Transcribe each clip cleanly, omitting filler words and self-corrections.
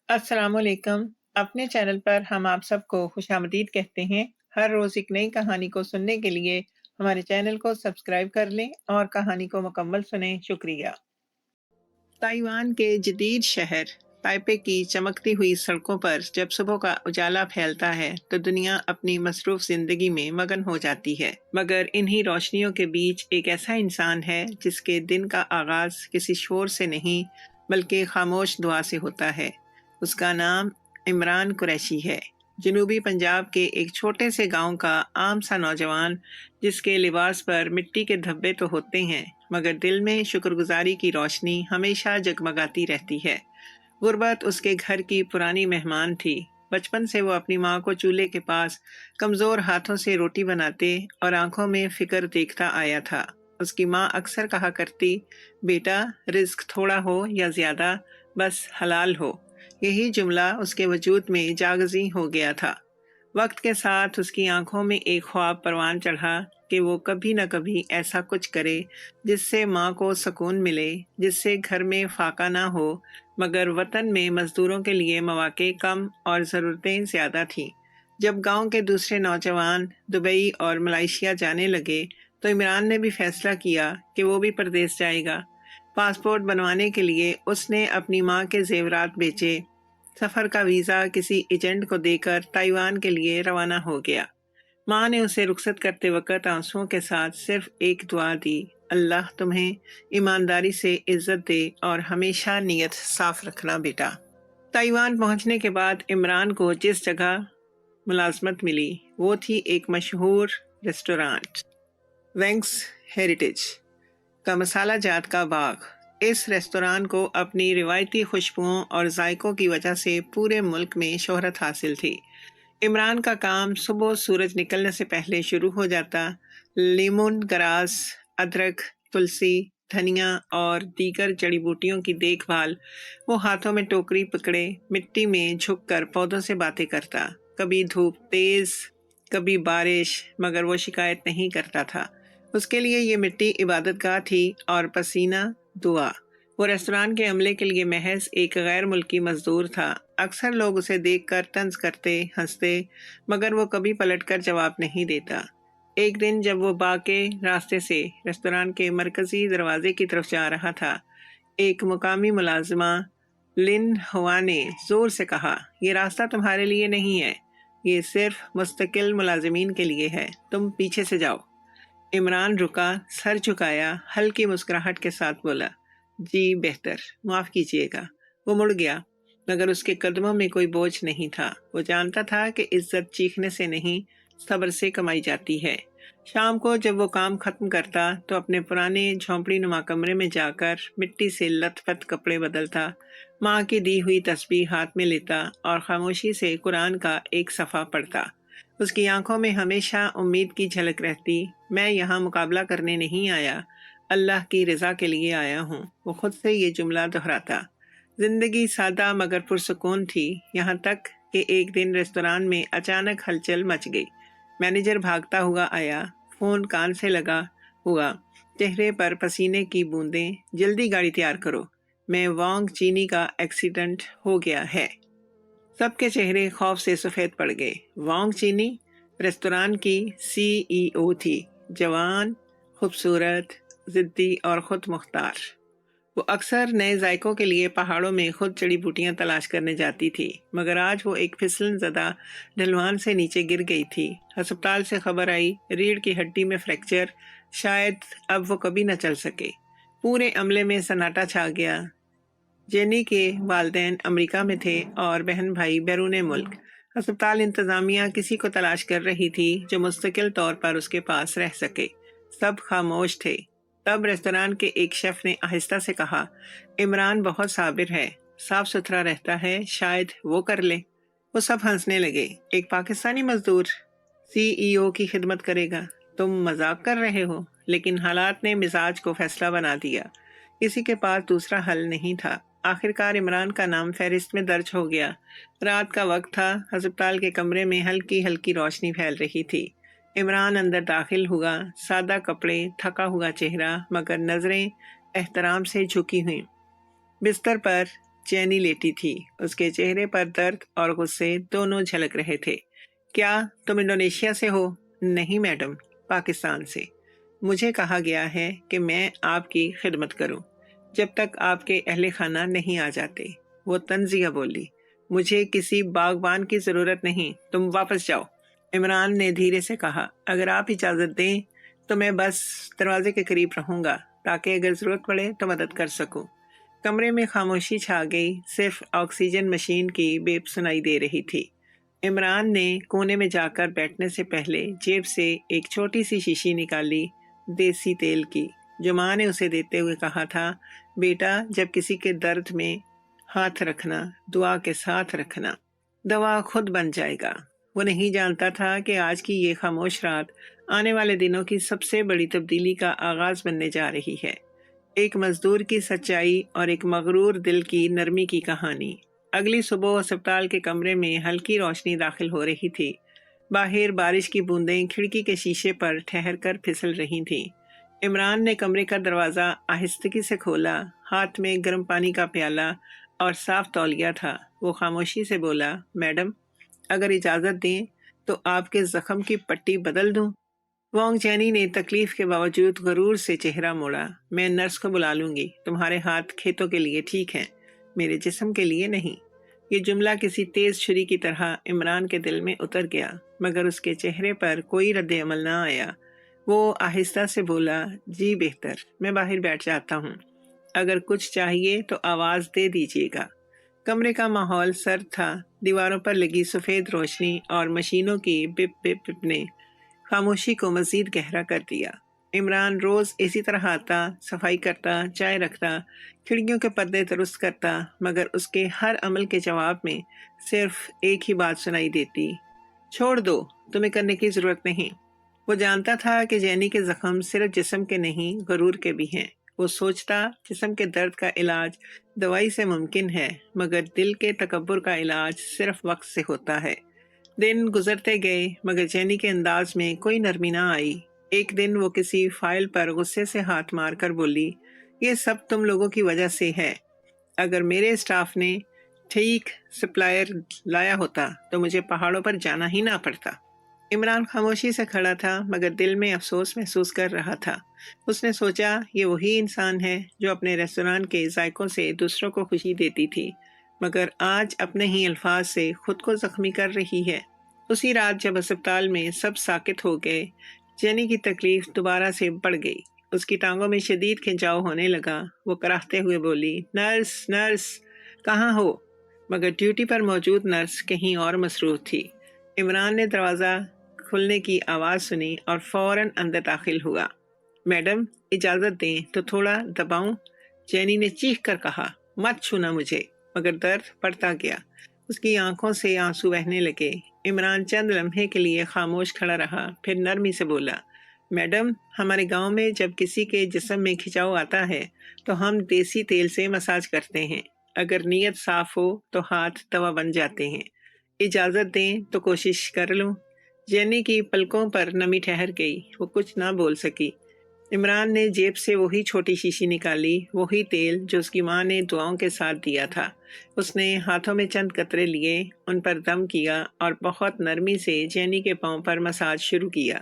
السلام علیکم۔ اپنے چینل پر ہم آپ سب کو خوش آمدید کہتے ہیں۔ ہر روز ایک نئی کہانی کو سننے کے لیے ہمارے چینل کو سبسکرائب کر لیں اور کہانی کو مکمل سنیں۔ شکریہ۔ تائیوان کے جدید شہر تائپے کی چمکتی ہوئی سڑکوں پر جب صبح کا اجالا پھیلتا ہے تو دنیا اپنی مصروف زندگی میں مگن ہو جاتی ہے، مگر انہی روشنیوں کے بیچ ایک ایسا انسان ہے جس کے دن کا آغاز کسی شور سے نہیں بلکہ خاموش دعا سے ہوتا ہے۔ اس کا نام عمران قریشی ہے، جنوبی پنجاب کے ایک چھوٹے سے گاؤں کا عام سا نوجوان، جس کے لباس پر مٹی کے دھبے تو ہوتے ہیں مگر دل میں شکر گزاری کی روشنی ہمیشہ جگمگاتی رہتی ہے۔ غربت اس کے گھر کی پرانی مہمان تھی۔ بچپن سے وہ اپنی ماں کو چولہے کے پاس کمزور ہاتھوں سے روٹی بناتے اور آنکھوں میں فکر دیکھتا آیا تھا۔ اس کی ماں اکثر کہا کرتی، بیٹا رزق تھوڑا ہو یا زیادہ، بس حلال ہو۔ یہی جملہ اس کے وجود میں جاگزیں ہو گیا تھا۔ وقت کے ساتھ اس کی آنکھوں میں ایک خواب پروان چڑھا کہ وہ کبھی نہ کبھی ایسا کچھ کرے جس سے ماں کو سکون ملے، جس سے گھر میں فاقہ نہ ہو، مگر وطن میں مزدوروں کے لیے مواقع کم اور ضرورتیں زیادہ تھیں۔ جب گاؤں کے دوسرے نوجوان دبئی اور ملائیشیا جانے لگے تو عمران نے بھی فیصلہ کیا کہ وہ بھی پردیس جائے گا۔ پاسپورٹ بنوانے کے لیے اس نے اپنی ماں کے زیورات بیچے، سفر کا ویزا کسی ایجنٹ کو دے کر تائیوان کے لیے روانہ ہو گیا۔ ماں نے اسے رخصت کرتے وقت آنسوؤں کے ساتھ صرف ایک دعا دی، اللہ تمہیں ایمانداری سے عزت دے اور ہمیشہ نیت صاف رکھنا بیٹا۔ تائیوان پہنچنے کے بعد عمران کو جس جگہ ملازمت ملی وہ تھی ایک مشہور ریسٹورانٹ، وینگس ہیریٹیج کا مسالہ جات کا باغ۔ اس ریستوران کو اپنی روایتی خوشبوؤں اور ذائقوں کی وجہ سے پورے ملک میں شہرت حاصل تھی۔ عمران کا کام صبح سورج نکلنے سے پہلے شروع ہو جاتا۔ لیمون گراس، ادرک، تلسی، دھنیا اور دیگر جڑی بوٹیوں کی دیکھ بھال وہ ہاتھوں میں ٹوکری پکڑے مٹی میں جھک کر پودوں سے باتیں کرتا۔ کبھی دھوپ تیز، کبھی بارش، مگر وہ شکایت نہیں کرتا تھا۔ اس کے لیے یہ مٹی عبادت گاہ تھی اور پسینہ دعا۔ وہ ریستوران کے عملے کے لیے محض ایک غیر ملکی مزدور تھا۔ اکثر لوگ اسے دیکھ کر طنز کرتے، ہنستے، مگر وہ کبھی پلٹ کر جواب نہیں دیتا۔ ایک دن جب وہ باغ کے راستے سے ریستوران کے مرکزی دروازے کی طرف جا رہا تھا، ایک مقامی ملازمہ لن ہوا نے زور سے کہا، یہ راستہ تمہارے لیے نہیں ہے، یہ صرف مستقل ملازمین کے لیے ہے، تم پیچھے سے جاؤ۔ عمران رکا، سر جھکایا، ہلکی مسکراہٹ کے ساتھ بولا، جی بہتر، معاف کیجیے گا۔ وہ مڑ گیا، مگر اس کے قدموں میں کوئی بوجھ نہیں تھا۔ وہ جانتا تھا کہ عزت چیخنے سے نہیں، صبر سے کمائی جاتی ہے۔ شام کو جب وہ کام ختم کرتا تو اپنے پرانے جھونپڑی نما کمرے میں جا کر مٹی سے لت پت کپڑے بدلتا، ماں کی دی ہوئی تسبیح ہاتھ میں لیتا اور خاموشی سے قرآن کا ایک صفحہ پڑھتا۔ اس کی آنکھوں میں ہمیشہ امید کی جھلک رہتی، میں یہاں مقابلہ کرنے نہیں آیا، اللہ کی رضا کے لیے آیا ہوں۔ وہ خود سے یہ جملہ دہراتا۔ زندگی سادہ مگر پرسکون تھی، یہاں تک کہ ایک دن ریستوران میں اچانک ہلچل مچ گئی۔ مینیجر بھاگتا ہوا آیا، فون کان سے لگا ہوا، چہرے پر پسینے کی بوندیں، جلدی گاڑی تیار کرو، میں وانگ چینی کا ایکسیڈنٹ ہو گیا ہے۔ سب کے چہرے خوف سے سفید پڑ گئے۔ وانگ چینی ریستوران کی CEO تھی، جوان، خوبصورت، ضدی اور خود مختار۔ وہ اکثر نئے ذائقوں کے لیے پہاڑوں میں خود جڑی بوٹیاں تلاش کرنے جاتی تھی، مگر آج وہ ایک پھسلن زدہ ڈھلوان سے نیچے گر گئی تھی۔ ہسپتال سے خبر آئی، ریڑھ کی ہڈی میں فریکچر، شاید اب وہ کبھی نہ چل سکے۔ پورے عملے میں سناٹا چھا گیا۔ جینی کے والدین امریکہ میں تھے اور بہن بھائی بیرون ملک۔ ہسپتال انتظامیہ کسی کو تلاش کر رہی تھی جو مستقل طور پر اس کے پاس رہ سکے۔ سب خاموش تھے۔ تب ریستوران کے ایک شیف نے آہستہ سے کہا، عمران بہت صابر ہے، صاف ستھرا رہتا ہے، شاید وہ کر لے۔ وہ سب ہنسنے لگے۔ ایک پاکستانی مزدور CEO کی خدمت کرے گا؟ تم مذاق کر رہے ہو؟ لیکن حالات نے مزاج کو فیصلہ بنا دیا۔ کسی کے پاس دوسرا حل نہیں تھا۔ آخرکار عمران کا نام فہرست میں درج ہو گیا۔ رات کا وقت تھا، ہسپتال کے کمرے میں ہلکی ہلکی روشنی پھیل رہی تھی۔ عمران اندر داخل ہوا، سادہ کپڑے، تھکا ہوا چہرہ، مگر نظریں احترام سے جھکی ہوئیں۔ بستر پر جینی لیٹی تھی۔ اس کے چہرے پر درد اور غصے دونوں جھلک رہے تھے۔ کیا تم انڈونیشیا سے ہو؟ نہیں میڈم، پاکستان سے۔ مجھے کہا گیا ہے کہ میں آپ کی خدمت کروں جب تک آپ کے اہل خانہ نہیں آ جاتے، وہ تنزیہ بولی۔ مجھے کسی باغبان کی ضرورت نہیں، تم واپس جاؤ۔ عمران نے دھیرے سے کہا، اگر آپ اجازت دیں تو میں بس دروازے کے قریب رہوں گا تاکہ اگر ضرورت پڑے تو مدد کر سکوں۔ کمرے میں خاموشی چھا گئی، صرف آکسیجن مشین کی بیپ سنائی دے رہی تھی۔ عمران نے کونے میں جا کر بیٹھنے سے پہلے جیب سے ایک چھوٹی سی شیشی نکالی، دیسی تیل کی، جو ماں نے اسے دیتے ہوئے کہا تھا، بیٹا جب کسی کے درد میں ہاتھ رکھنا، دعا کے ساتھ رکھنا، دوا خود بن جائے گا۔ وہ نہیں جانتا تھا کہ آج کی یہ خاموش رات آنے والے دنوں کی سب سے بڑی تبدیلی کا آغاز بننے جا رہی ہے۔ ایک مزدور کی سچائی اور ایک مغرور دل کی نرمی کی کہانی۔ اگلی صبح ہسپتال کے کمرے میں ہلکی روشنی داخل ہو رہی تھی۔ باہر بارش کی بوندیں کھڑکی کے شیشے پر ٹھہر کر پھسل رہی تھیں۔ عمران نے کمرے کا دروازہ آہستگی سے کھولا، ہاتھ میں گرم پانی کا پیالہ اور صاف تولیہ تھا۔ وہ خاموشی سے بولا، میڈم اگر اجازت دیں تو آپ کے زخم کی پٹی بدل دوں؟ وانگ جینی نے تکلیف کے باوجود غرور سے چہرہ موڑا۔ میں نرس کو بلا لوں گی، تمہارے ہاتھ کھیتوں کے لیے ٹھیک ہیں، میرے جسم کے لیے نہیں۔ یہ جملہ کسی تیز چھری کی طرح عمران کے دل میں اتر گیا، مگر اس کے چہرے پر کوئی رد عمل نہ آیا۔ وہ آہستہ سے بولا، جی بہتر، میں باہر بیٹھ جاتا ہوں، اگر کچھ چاہیے تو آواز دے دیجیے گا۔ کمرے کا ماحول سرد تھا، دیواروں پر لگی سفید روشنی اور مشینوں کی بپ بپ بپ نے خاموشی کو مزید گہرا کر دیا۔ عمران روز اسی طرح آتا، صفائی کرتا، چائے رکھتا، کھڑکیوں کے پردے درست کرتا، مگر اس کے ہر عمل کے جواب میں صرف ایک ہی بات سنائی دیتی، چھوڑ دو، تمہیں کرنے کی ضرورت نہیں۔ وہ جانتا تھا کہ جینی کے زخم صرف جسم کے نہیں، غرور کے بھی ہیں۔ وہ سوچتا، جسم کے درد کا علاج دوائی سے ممکن ہے، مگر دل کے تکبر کا علاج صرف وقت سے ہوتا ہے۔ دن گزرتے گئے، مگر جینی کے انداز میں کوئی نرمی نہ آئی۔ ایک دن وہ کسی فائل پر غصے سے ہاتھ مار کر بولی، یہ سب تم لوگوں کی وجہ سے ہے۔ اگر میرے اسٹاف نے ٹھیک سپلائر لایا ہوتا تو مجھے پہاڑوں پر جانا ہی نہ پڑتا۔ عمران خاموشی سے کھڑا تھا، مگر دل میں افسوس محسوس کر رہا تھا۔ اس نے سوچا، یہ وہی انسان ہے جو اپنے ریستوران کے ذائقوں سے دوسروں کو خوشی دیتی تھی، مگر آج اپنے ہی الفاظ سے خود کو زخمی کر رہی ہے۔ اسی رات جب ہسپتال میں سب ساکت ہو گئے، جینی کی تکلیف دوبارہ سے بڑھ گئی۔ اس کی ٹانگوں میں شدید کھنچاؤ ہونے لگا۔ وہ کراہتے ہوئے بولی، نرس نرس کہاں ہو؟ مگر ڈیوٹی پر موجود نرس کہیں اور مصروف تھی۔ عمران نے دروازہ کھلنے کی آواز سنی اور فوراً اندر داخل ہوا۔ میڈم اجازت دیں تو تھوڑا دباؤں؟ جینی نے چیخ کر کہا، مت چھونا مجھے، مگر درد بڑھتا گیا۔ اس کی آنکھوں سے آنسو بہنے لگے۔ عمران چند لمحے کے لیے خاموش کھڑا رہا، پھر نرمی سے بولا، میڈم ہمارے گاؤں میں جب کسی کے جسم میں کھچاؤ آتا ہے تو ہم دیسی تیل سے مساج کرتے ہیں، اگر نیت صاف ہو تو ہاتھ دوا بن جاتے ہیں۔ اجازت دیں تو کوشش کر لوں؟ جینی کی پلکوں پر نمی ٹھہر گئی، وہ کچھ نہ بول سکی۔ عمران نے جیب سے وہی چھوٹی شیشی نکالی، وہی تیل جو اس کی ماں نے دعاؤں کے ساتھ دیا تھا۔ اس نے ہاتھوں میں چند قطرے لیے، ان پر دم کیا اور بہت نرمی سے جینی کے پاؤں پر مساج شروع کیا۔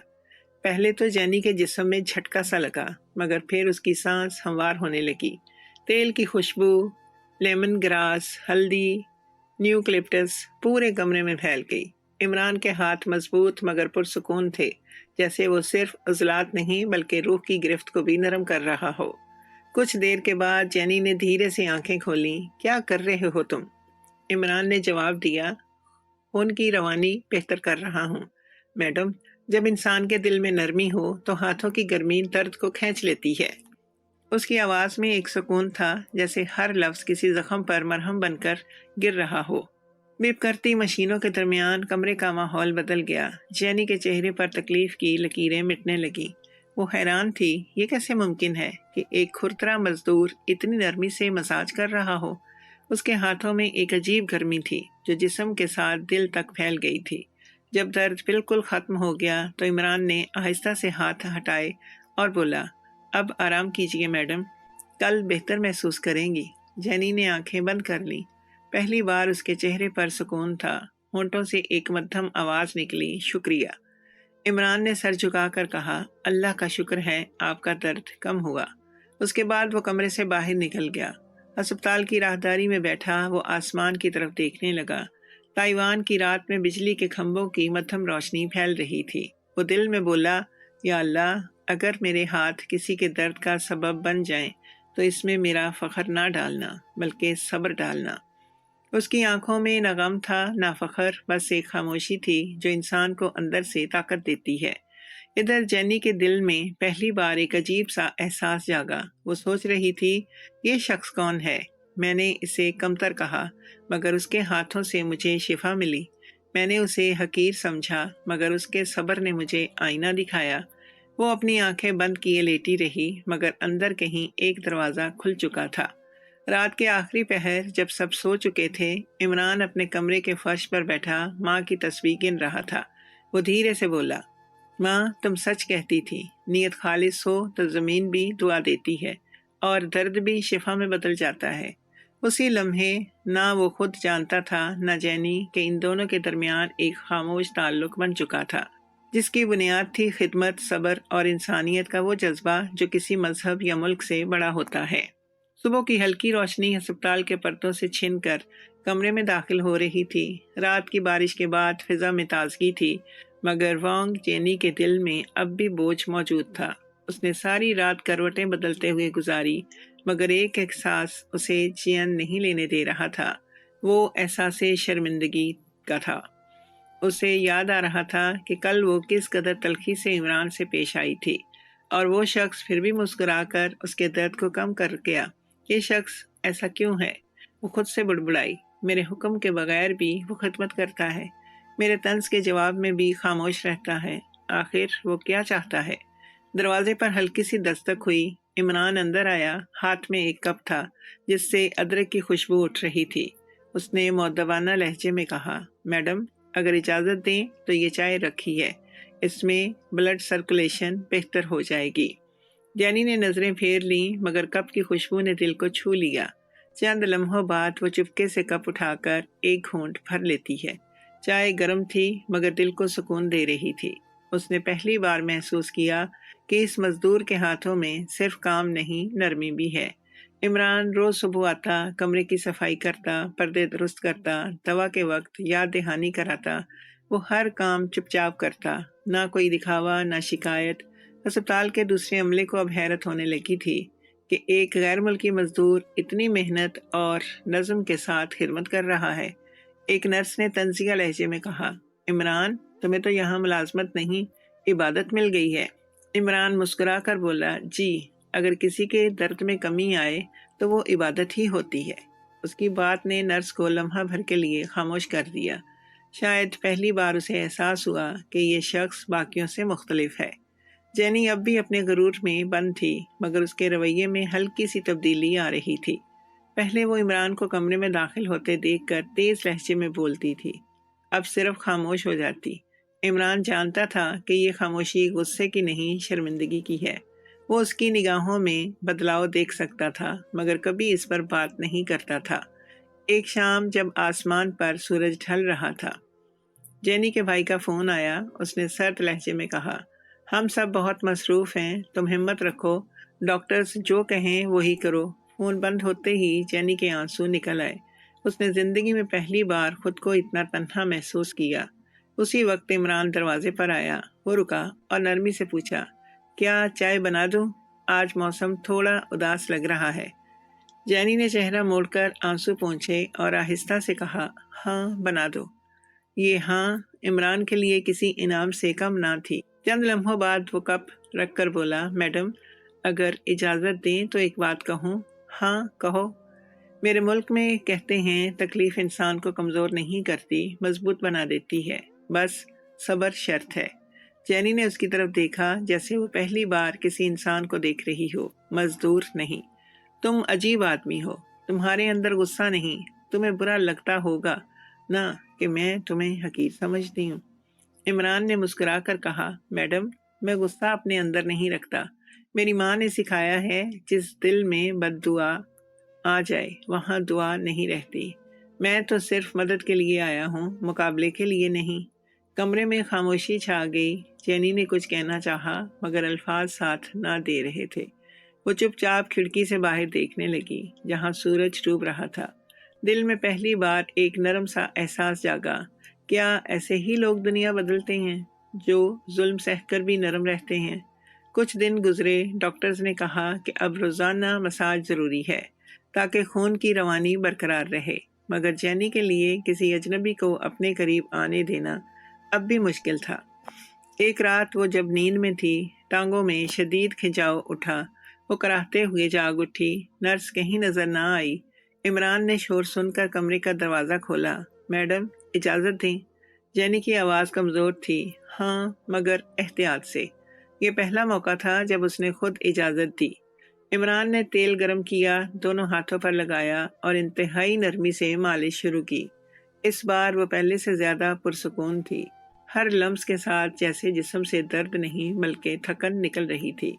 پہلے تو جینی کے جسم میں جھٹکا سا لگا، مگر پھر اس کی سانس ہموار ہونے لگی۔ تیل کی خوشبو، لیمن گراس، ہلدی، نیوکلپٹس پورے کمرے میں پھیل گئی۔ عمران کے ہاتھ مضبوط مگر پرسکون تھے، جیسے وہ صرف عضلات نہیں بلکہ روح کی گرفت کو بھی نرم کر رہا ہو۔ کچھ دیر کے بعد جینی نے دھیرے سے آنکھیں کھولیں۔ کیا کر رہے ہو تم؟ عمران نے جواب دیا، خون کی روانی بہتر کر رہا ہوں۔ میڈم جب انسان کے دل میں نرمی ہو تو ہاتھوں کی گرمی درد کو کھینچ لیتی ہے۔ اس کی آواز میں ایک سکون تھا، جیسے ہر لفظ کسی زخم پر مرہم بن کر گر رہا ہو۔ بیپ کرتی مشینوں کے درمیان کمرے کا ماحول بدل گیا۔ جینی کے چہرے پر تکلیف کی لکیریں مٹنے لگیں۔ وہ حیران تھی، یہ کیسے ممکن ہے کہ ایک کھرترا مزدور اتنی نرمی سے مساج کر رہا ہو؟ اس کے ہاتھوں میں ایک عجیب گرمی تھی جو جسم کے ساتھ دل تک پھیل گئی تھی۔ جب درد بالکل ختم ہو گیا تو عمران نے آہستہ سے ہاتھ ہٹائے اور بولا، اب آرام کیجیے میڈم، کل بہتر محسوس کریں گی۔ جینی نے آنکھیں بند کر لی۔ پہلی بار اس کے چہرے پر سکون تھا۔ ہونٹوں سے ایک مدھم آواز نکلی، شکریہ۔ عمران نے سر جھکا کر کہا، اللہ کا شکر ہے آپ کا درد کم ہوا۔ اس کے بعد وہ کمرے سے باہر نکل گیا۔ ہسپتال کی راہداری میں بیٹھا وہ آسمان کی طرف دیکھنے لگا۔ تائیوان کی رات میں بجلی کے کھمبوں کی مدھم روشنی پھیل رہی تھی۔ وہ دل میں بولا، یا اللہ، اگر میرے ہاتھ کسی کے درد کا سبب بن جائیں تو اس میں میرا فخر نہ ڈالنا بلکہ صبر ڈالنا۔ اس کی آنکھوں میں نہ غم تھا نہ فخر، بس ایک خاموشی تھی جو انسان کو اندر سے طاقت دیتی ہے۔ ادھر جینی کے دل میں پہلی بار ایک عجیب سا احساس جاگا۔ وہ سوچ رہی تھی، یہ شخص کون ہے؟ میں نے اسے کمتر کہا مگر اس کے ہاتھوں سے مجھے شفا ملی۔ میں نے اسے حقیر سمجھا مگر اس کے صبر نے مجھے آئینہ دکھایا۔ وہ اپنی آنکھیں بند کیے لیٹی رہی مگر اندر کہیں ایک دروازہ کھل چکا تھا۔ رات کے آخری پہر جب سب سو چکے تھے، عمران اپنے کمرے کے فرش پر بیٹھا ماں کی تصویر گن رہا تھا۔ وہ دھیرے سے بولا، ماں، تم سچ کہتی تھی، نیت خالص ہو تو زمین بھی دعا دیتی ہے اور درد بھی شفا میں بدل جاتا ہے۔ اسی لمحے نہ وہ خود جانتا تھا نہ جینی کہ ان دونوں کے درمیان ایک خاموش تعلق بن چکا تھا جس کی بنیاد تھی خدمت، صبر اور انسانیت کا وہ جذبہ جو کسی مذہب یا ملک سے بڑا ہوتا ہے۔ صبح کی ہلکی روشنی ہسپتال کے پردوں سے چھن کر کمرے میں داخل ہو رہی تھی۔ رات کی بارش کے بعد فضا میں تازگی تھی مگر وانگ جینی کے دل میں اب بھی بوجھ موجود تھا۔ اس نے ساری رات کروٹیں بدلتے ہوئے گزاری مگر ایک احساس اسے چین نہیں لینے دے رہا تھا۔ وہ احساس شرمندگی کا تھا۔ اسے یاد آ رہا تھا کہ کل وہ کس قدر تلخی سے عمران سے پیش آئی تھی اور وہ شخص پھر بھی مسکرا کر اس کے درد کو کم کر گیا۔ یہ شخص ایسا کیوں ہے؟ وہ خود سے بڑبڑائی، میرے حکم کے بغیر بھی وہ خدمت کرتا ہے، میرے طنز کے جواب میں بھی خاموش رہتا ہے، آخر وہ کیا چاہتا ہے؟ دروازے پر ہلکی سی دستک ہوئی۔ عمران اندر آیا، ہاتھ میں ایک کپ تھا جس سے ادرک کی خوشبو اٹھ رہی تھی۔ اس نے مؤدبانہ لہجے میں کہا، میڈم، اگر اجازت دیں تو یہ چائے رکھی ہے، اس میں بلڈ سرکولیشن بہتر ہو جائے گی۔ جینی نے نظریں پھیر لیں مگر کپ کی خوشبو نے دل کو چھو لیا۔ چند لمحوں بعد وہ چپکے سے کپ اٹھا کر ایک گھونٹ بھر لیتی ہے۔ چائے گرم تھی مگر دل کو سکون دے رہی تھی۔ اس نے پہلی بار محسوس کیا کہ اس مزدور کے ہاتھوں میں صرف کام نہیں، نرمی بھی ہے۔ عمران روز صبح آتا، کمرے کی صفائی کرتا، پردے درست کرتا، دوا کے وقت یاد دہانی کراتا۔ وہ ہر کام چپ چاپ کرتا، نہ کوئی دکھاوا نہ شکایت۔ ہسپتال کے دوسرے عملے کو اب حیرت ہونے لگی تھی کہ ایک غیر ملکی مزدور اتنی محنت اور نظم کے ساتھ خدمت کر رہا ہے۔ ایک نرس نے طنزیہ لہجے میں کہا، عمران، تمہیں تو یہاں ملازمت نہیں، عبادت مل گئی ہے۔ عمران مسکرا کر بولا، جی، اگر کسی کے درد میں کمی آئے تو وہ عبادت ہی ہوتی ہے۔ اس کی بات نے نرس کو لمحہ بھر کے لیے خاموش کر دیا۔ شاید پہلی بار اسے احساس ہوا کہ یہ شخص باقیوں سے مختلف ہے۔ جینی اب بھی اپنے غرور میں بند تھی مگر اس کے رویے میں ہلکی سی تبدیلی آ رہی تھی۔ پہلے وہ عمران کو کمرے میں داخل ہوتے دیکھ کر تیز لہجے میں بولتی تھی، اب صرف خاموش ہو جاتی۔ عمران جانتا تھا کہ یہ خاموشی غصے کی نہیں، شرمندگی کی ہے۔ وہ اس کی نگاہوں میں بدلاؤ دیکھ سکتا تھا مگر کبھی اس پر بات نہیں کرتا تھا۔ ایک شام جب آسمان پر سورج ڈھل رہا تھا، جینی کے بھائی کا فون آیا۔ اس نے سرد لہجے میں کہا، ہم سب بہت مصروف ہیں، تم ہمت رکھو، ڈاکٹرز جو کہیں وہی کرو۔ فون بند ہوتے ہی جینی کے آنسو نکل آئے۔ اس نے زندگی میں پہلی بار خود کو اتنا تنہا محسوس کیا۔ اسی وقت عمران دروازے پر آیا۔ وہ رکا اور نرمی سے پوچھا، کیا چائے بنا دوں؟ آج موسم تھوڑا اداس لگ رہا ہے۔ جینی نے چہرہ موڑ کر آنسو پونچھے اور آہستہ سے کہا، ہاں بنا دو۔ یہ ہاں عمران کے لیے کسی انعام سے کم نہ تھی۔ چند لمحوں بعد وہ کپ رکھ کر بولا، میڈم، اگر اجازت دیں تو ایک بات کہوں؟ ہاں کہو۔ میرے ملک میں کہتے ہیں تکلیف انسان کو کمزور نہیں کرتی، مضبوط بنا دیتی ہے، بس صبر شرط ہے۔ جینی نے اس کی طرف دیکھا جیسے وہ پہلی بار کسی انسان کو دیکھ رہی ہو، مزدور نہیں۔ تم عجیب آدمی ہو، تمہارے اندر غصہ نہیں، تمہیں برا لگتا ہوگا نا کہ میں تمہیں حقیر سمجھتی ہوں۔ عمران نے مسکرا کر کہا، میڈم، میں غصہ اپنے اندر نہیں رکھتا۔ میری ماں نے سکھایا ہے، جس دل میں بد دعا آ جائے وہاں دعا نہیں رہتی۔ میں تو صرف مدد کے لیے آیا ہوں، مقابلے کے لیے نہیں۔ کمرے میں خاموشی چھا گئی۔ جینی نے کچھ کہنا چاہا مگر الفاظ ساتھ نہ دے رہے تھے۔ وہ چپ چاپ کھڑکی سے باہر دیکھنے لگی جہاں سورج ڈوب رہا تھا۔ دل میں پہلی بار ایک نرم سا احساس جاگا، کیا ایسے ہی لوگ دنیا بدلتے ہیں جو ظلم سہ کر بھی نرم رہتے ہیں؟ کچھ دن گزرے۔ ڈاکٹرز نے کہا کہ اب روزانہ مساج ضروری ہے تاکہ خون کی روانی برقرار رہے، مگر جینی کے لیے کسی اجنبی کو اپنے قریب آنے دینا اب بھی مشکل تھا۔ ایک رات وہ جب نیند میں تھی، ٹانگوں میں شدید کھنچاؤ اٹھا۔ وہ کراہتے ہوئے جاگ اٹھی۔ نرس کہیں نظر نہ آئی۔ عمران نے شور سن کر کمرے کا دروازہ کھولا۔ میڈم، اجازت دیں؟ جینی کی آواز کمزور تھی۔ ہاں، مگر احتیاط سے۔ یہ پہلا موقع تھا جب اس نے خود اجازت دی۔ عمران نے تیل گرم کیا، دونوں ہاتھوں پر لگایا اور انتہائی نرمی سے مالش شروع کی۔ اس بار وہ پہلے سے زیادہ پرسکون تھی۔ ہر لمس کے ساتھ جیسے جسم سے درد نہیں بلکہ تھکن نکل رہی تھی۔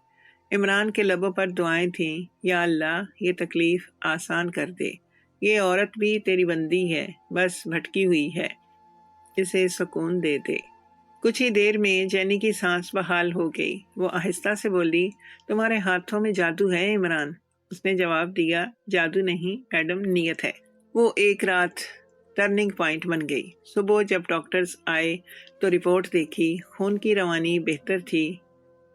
عمران کے لبوں پر دعائیں تھیں، یا اللہ یہ تکلیف آسان کر دے، یہ عورت بھی تیری بندی ہے، بس بھٹکی ہوئی ہے، اسے سکون دے دے۔ کچھ ہی دیر میں جینی کی سانس بحال ہو گئی۔ وہ آہستہ سے بولی، تمہارے ہاتھوں میں جادو ہے عمران۔ اس نے جواب دیا، جادو نہیں میڈم، نیت ہے۔ وہ ایک رات ٹرننگ پوائنٹ بن گئی۔ صبح جب ڈاکٹرز آئے تو رپورٹ دیکھی، خون کی روانی بہتر تھی،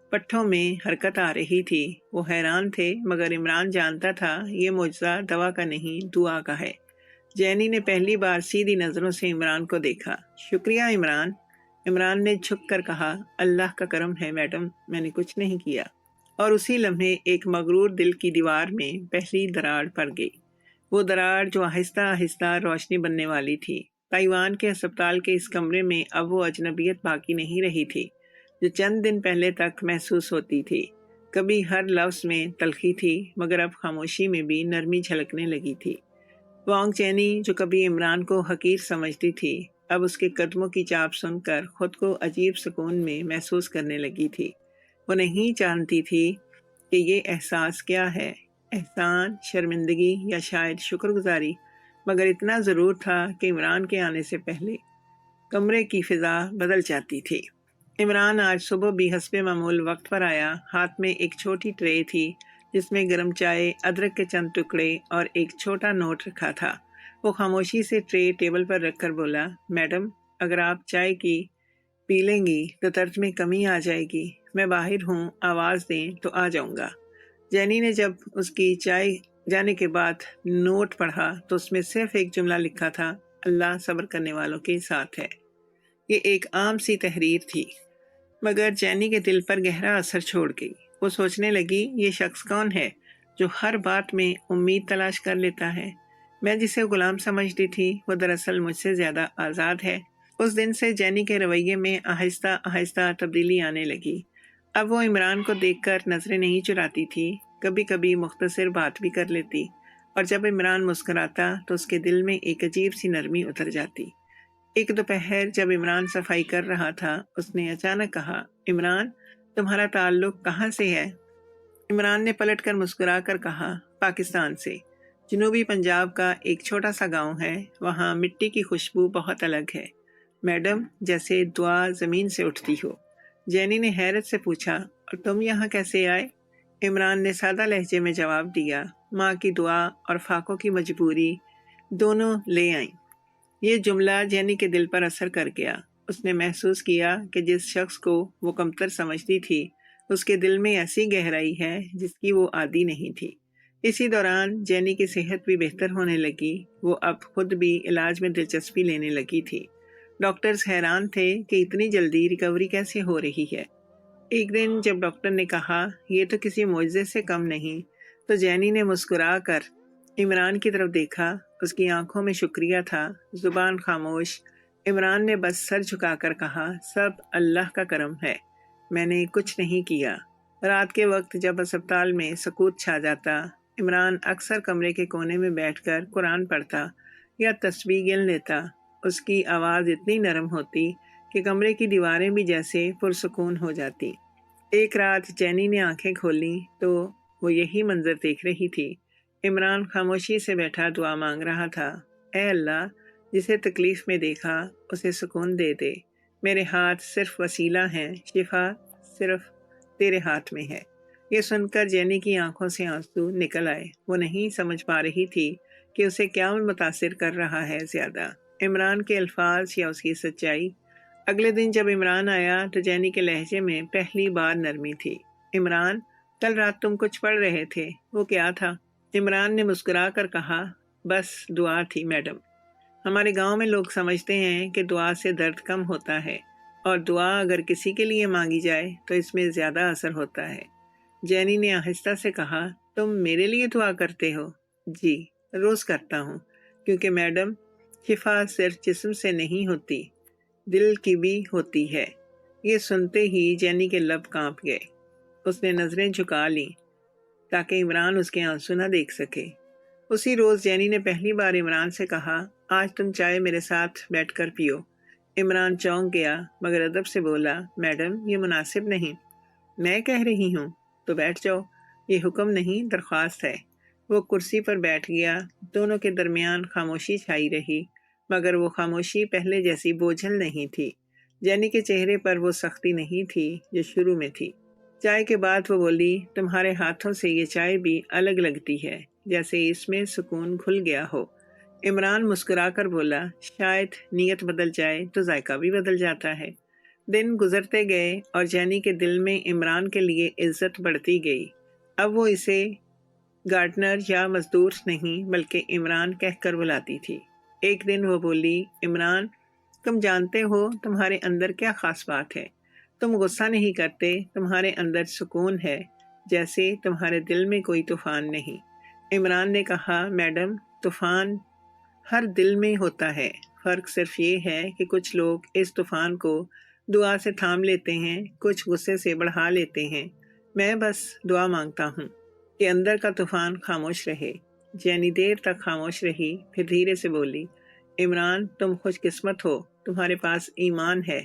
پٹھوں میں حرکت آ رہی تھی۔ وہ حیران تھے مگر عمران جانتا تھا یہ معجزہ دوا کا نہیں، دعا کا ہے۔ جینی نے پہلی بار سیدھی نظروں سے عمران کو دیکھا۔ شکریہ عمران۔ عمران نے جھک کر کہا، اللہ کا کرم ہے میڈم، میں نے کچھ نہیں کیا۔ اور اسی لمحے ایک مغرور دل کی دیوار میں پہلی دراڑ پڑ گئی۔ وہ دراڑ جو آہستہ آہستہ روشنی بننے والی تھی۔ تائیوان کے ہسپتال کے اس کمرے میں اب وہ اجنبیت باقی نہیں رہی تھی جو چند دن پہلے تک محسوس ہوتی تھی۔ کبھی ہر لفظ میں تلخی تھی مگر اب خاموشی میں بھی نرمی جھلکنے لگی تھی۔ وانگ چینی جو کبھی عمران کو حقیر سمجھتی تھی، اب اس کے قدموں کی چاپ سن کر خود کو عجیب سکون میں محسوس کرنے لگی تھی۔ وہ نہیں جانتی تھی کہ یہ احساس کیا ہے، احسان، شرمندگی یا شاید شکر گزاری، مگر اتنا ضرور تھا کہ عمران کے آنے سے پہلے کمرے کی فضا بدل جاتی تھی۔ عمران آج صبح بھی حسب معمول وقت پر آیا۔ ہاتھ میں ایک چھوٹی ٹرے تھی جس میں گرم چائے، ادرک کے چند ٹکڑے اور ایک چھوٹا نوٹ رکھا تھا۔ وہ خاموشی سے ٹرے ٹیبل پر رکھ کر بولا، میڈم اگر آپ چائے کی پی لیں گی تو درد میں کمی آ جائے گی۔ میں باہر ہوں، آواز دیں تو آ جاؤں گا۔ جینی نے جب اس کی چائے جانے کے بعد نوٹ پڑھا تو اس میں صرف ایک جملہ لکھا تھا، اللہ صبر کرنے والوں کے ساتھ ہے۔ یہ ایک عام سی تحریر تھی مگر جینی کے دل پر گہرا اثر چھوڑ گئی۔ وہ سوچنے لگی، یہ شخص کون ہے جو ہر بات میں امید تلاش کر لیتا ہے؟ میں جسے غلام سمجھتی تھی وہ دراصل مجھ سے زیادہ آزاد ہے۔ اس دن سے جینی کے رویے میں آہستہ آہستہ تبدیلی آنے لگی۔ اب وہ عمران کو دیکھ کر نظریں نہیں چراتی تھی، کبھی کبھی مختصر بات بھی کر لیتی، اور جب عمران مسکراتا تو اس کے دل میں ایک عجیب سی نرمی اتر جاتی۔ ایک دوپہر جب عمران صفائی کر رہا تھا، اس نے اچانک کہا، عمران تمہارا تعلق کہاں سے ہے؟ عمران نے پلٹ کر مسکرا کر کہا، پاکستان سے، جنوبی پنجاب کا ایک چھوٹا سا گاؤں ہے، وہاں مٹی کی خوشبو بہت الگ ہے میڈم، جیسے دعا زمین سے اٹھتی ہو۔ جینی نے حیرت سے پوچھا، اور تم یہاں کیسے آئے؟ عمران نے سادہ لہجے میں جواب دیا، ماں کی دعا اور فاقوں کی مجبوری دونوں لے آئیں۔ یہ جملہ جینی کے دل پر اثر کر گیا۔ اس نے محسوس کیا کہ جس شخص کو وہ کمتر سمجھتی تھی اس کے دل میں ایسی گہرائی ہے جس کی وہ عادی نہیں تھی۔ اسی دوران جینی کی صحت بھی بہتر ہونے لگی۔ وہ اب خود بھی علاج میں دلچسپی لینے لگی تھی۔ ڈاکٹرز حیران تھے کہ اتنی جلدی ریکوری کیسے ہو رہی ہے۔ ایک دن جب ڈاکٹر نے کہا، یہ تو کسی معجزے سے کم نہیں، تو جینی نے مسکرا کر عمران کی طرف دیکھا۔ اس کی آنکھوں میں شکریہ تھا، زبان خاموش۔ عمران نے بس سر جھکا کر کہا، سب اللہ کا کرم ہے، میں نے کچھ نہیں کیا۔ رات کے وقت جب ہسپتال میں سکوت چھا جاتا، عمران اکثر کمرے کے کونے میں بیٹھ کر قرآن پڑھتا یا تسبیح گن لیتا۔ اس کی آواز اتنی نرم ہوتی کہ کمرے کی دیواریں بھی جیسے پرسکون ہو جاتی۔ ایک رات جینی نے آنکھیں کھولیں تو وہ یہی منظر دیکھ رہی تھی۔ عمران خاموشی سے بیٹھا دعا مانگ رہا تھا۔ اے اللہ، جسے تکلیف میں دیکھا اسے سکون دے دے۔ میرے ہاتھ صرف وسیلہ ہیں، شفا صرف تیرے ہاتھ میں ہے۔ یہ سن کر جینی کی آنکھوں سے آنسو نکل آئے۔ وہ نہیں سمجھ پا رہی تھی کہ اسے کیا متاثر کر رہا ہے زیادہ، عمران کے الفاظ یا اس کی سچائی۔ اگلے دن جب عمران آیا تو جینی کے لہجے میں پہلی بار نرمی تھی۔ عمران، کل رات تم کچھ پڑھ رہے تھے، وہ کیا تھا؟ عمران نے مسکرا کر کہا، بس دعا تھی میڈم۔ ہمارے گاؤں میں لوگ سمجھتے ہیں کہ دعا سے درد کم ہوتا ہے، اور دعا اگر کسی کے لیے مانگی جائے تو اس میں زیادہ اثر ہوتا ہے۔ جینی نے آہستہ سے کہا، تم میرے لیے دعا کرتے ہو؟ جی، روز کرتا ہوں، کیونکہ میڈم، شفا صرف جسم سے نہیں ہوتی، دل کی بھی ہوتی ہے۔ یہ سنتے ہی جینی کے لب کانپ گئے۔ اس نے نظریں جھکا لیں تاکہ عمران اس کے آنسو نہ دیکھ سکے۔ اسی روز جینی نے پہلی بار عمران سے کہا، آج تم چائے میرے ساتھ بیٹھ کر پیو۔ عمران چونک گیا مگر ادب سے بولا، میڈم یہ مناسب نہیں۔ میں کہہ رہی ہوں تو بیٹھ جاؤ، یہ حکم نہیں درخواست ہے۔ وہ کرسی پر بیٹھ گیا۔ دونوں کے درمیان خاموشی چھائی رہی، مگر وہ خاموشی پہلے جیسی بوجھل نہیں تھی۔ جینی کے چہرے پر وہ سختی نہیں تھی جو شروع میں تھی۔ چائے کے بعد وہ بولی، تمہارے ہاتھوں سے یہ چائے بھی الگ لگتی ہے، جیسے اس میں سکون گھل گیا ہو۔ عمران مسکرا کر بولا، شاید نیت بدل جائے تو ذائقہ بھی بدل جاتا ہے۔ دن گزرتے گئے اور جینی کے دل میں عمران کے لیے عزت بڑھتی گئی۔ اب وہ اسے گارڈنر یا مزدور نہیں بلکہ عمران کہہ کر بلاتی تھی۔ ایک دن وہ بولی، عمران، تم جانتے ہو تمہارے اندر کیا خاص بات ہے؟ تم غصہ نہیں کرتے، تمہارے اندر سکون ہے، جیسے تمہارے دل میں کوئی طوفان نہیں۔ عمران نے کہا، میڈم، طوفان ہر دل میں ہوتا ہے، فرق صرف یہ ہے کہ کچھ لوگ اس طوفان کو دعا سے تھام لیتے ہیں، کچھ غصے سے بڑھا لیتے ہیں۔ میں بس دعا مانگتا ہوں کہ اندر کا طوفان خاموش رہے۔ جینی دیر تک خاموش رہی، پھر دھیرے سے بولی، عمران، تم خوش قسمت ہو، تمہارے پاس ایمان ہے،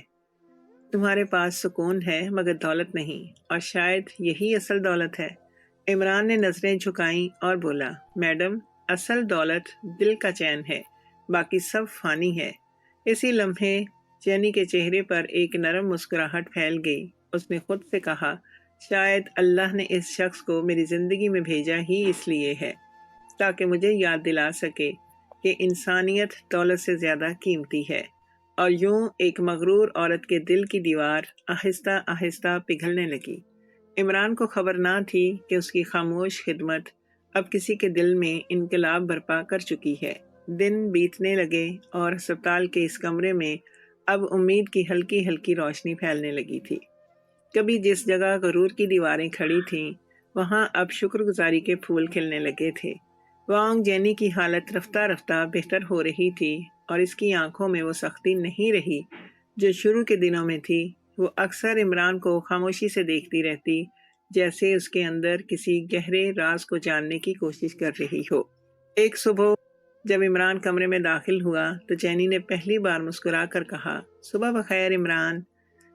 تمہارے پاس سکون ہے، مگر دولت نہیں، اور شاید یہی اصل دولت ہے۔ عمران نے نظریں جھکائیں اور بولا، میڈم، اصل دولت دل کا چین ہے، باقی سب فانی ہے۔ اسی لمحے جینی کے چہرے پر ایک نرم مسکراہٹ پھیل گئی۔ اس نے خود سے کہا، شاید اللہ نے اس شخص کو میری زندگی میں بھیجا ہی اس لیے ہے تاکہ مجھے یاد دلا سکے کہ انسانیت دولت سے زیادہ قیمتی ہے۔ اور یوں ایک مغرور عورت کے دل کی دیوار آہستہ آہستہ پگھلنے لگی۔ عمران کو خبر نہ تھی کہ اس کی خاموش خدمت اب کسی کے دل میں انقلاب برپا کر چکی ہے۔ دن بیتنے لگے اور ہسپتال کے اس کمرے میں اب امید کی ہلکی ہلکی روشنی پھیلنے لگی تھی۔ کبھی جس جگہ غرور کی دیواریں کھڑی تھیں، وہاں اب شکر گزاری کے پھول کھلنے لگے تھے۔ وانگ جینی کی حالت رفتہ رفتہ بہتر ہو رہی تھی، اور اس کی آنکھوں میں وہ سختی نہیں رہی جو شروع کے دنوں میں تھی۔ وہ اکثر عمران کو خاموشی سے دیکھتی رہتی، جیسے اس کے اندر کسی گہرے راز کو جاننے کی کوشش کر رہی ہو۔ ایک صبح جب عمران کمرے میں داخل ہوا تو جینی نے پہلی بار مسکرا کر کہا، صبح بخیر عمران۔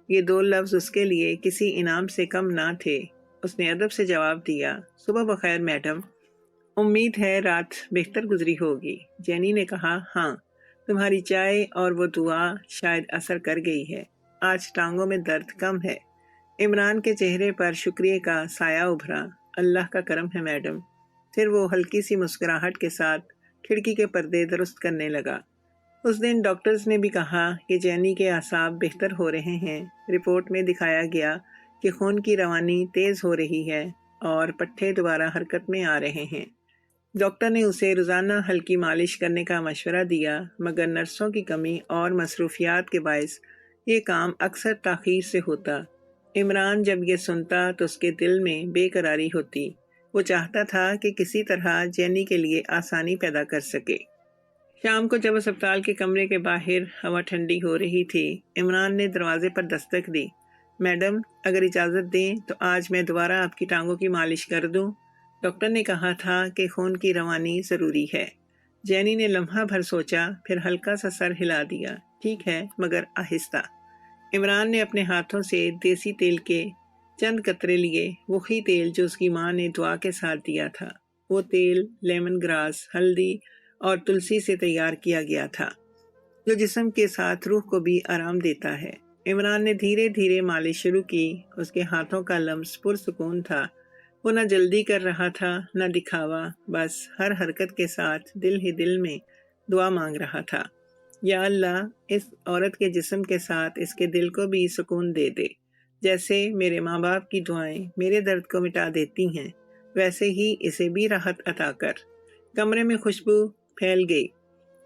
یہ دو لفظ اس کے لیے کسی انعام سے کم نہ تھے۔ اس نے ادب سے جواب دیا، صبح بخیر میڈم، امید ہے رات بہتر گزری ہوگی۔ جینی نے کہا، ہاں، تمہاری چائے اور وہ دعا شاید اثر کر گئی ہے، آج ٹانگوں میں درد کم ہے۔ عمران کے چہرے پر شکریہ کا سایہ ابھرا، اللہ کا کرم ہے میڈم۔ پھر وہ ہلکی سی مسکراہٹ کے ساتھ کھڑکی کے پردے درست کرنے لگا۔ اس دن ڈاکٹرز نے بھی کہا کہ جینی کے اعصاب بہتر ہو رہے ہیں۔ رپورٹ میں دکھایا گیا کہ خون کی روانی تیز ہو رہی ہے اور پٹھے دوبارہ حرکت میں آ رہے ہیں۔ ڈاکٹر نے اسے روزانہ ہلکی مالش کرنے کا مشورہ دیا، مگر نرسوں کی کمی اور مصروفیات کے باعث یہ کام اکثر تاخیر سے ہوتا۔ عمران جب یہ سنتا تو اس کے دل میں بے قراری ہوتی۔ وہ چاہتا تھا کہ کسی طرح جینی کے لیے آسانی پیدا کر سکے۔ شام کو جب اسپتال کے کمرے کے باہر ہوا ٹھنڈی ہو رہی تھی، عمران نے دروازے پر دستک دی، میڈم، اگر اجازت دیں تو آج میں دوبارہ آپ کی ٹانگوں کی مالش کر دوں؟ ڈاکٹر نے کہا تھا کہ خون کی روانی ضروری ہے۔ جینی نے لمحہ بھر سوچا، پھر ہلکا سا سر ہلا دیا، ٹھیک ہے، مگر آہستہ۔ عمران نے اپنے ہاتھوں سے دیسی تیل کے چند قطرے لیے، وہی تیل جو اس کی ماں نے دعا کے ساتھ دیا تھا۔ وہ تیل لیمن گراس، ہلدی اور تلسی سے تیار کیا گیا تھا، جو جسم کے ساتھ روح کو بھی آرام دیتا ہے۔ عمران نے دھیرے دھیرے مالش شروع کی۔ اس کے ہاتھوں کا لمس پرسکون تھا۔ وہ نہ جلدی کر رہا تھا نہ دکھاوا، بس ہر حرکت کے ساتھ دل ہی دل میں دعا مانگ رہا تھا، یا اللہ اس عورت کے جسم کے ساتھ اس کے دل کو بھی سکون دے دے۔ جیسے میرے ماں باپ کی دعائیں میرے درد کو مٹا دیتی ہیں، ویسے ہی اسے بھی راحت عطا کر۔ کمرے میں خوشبو پھیل گئی۔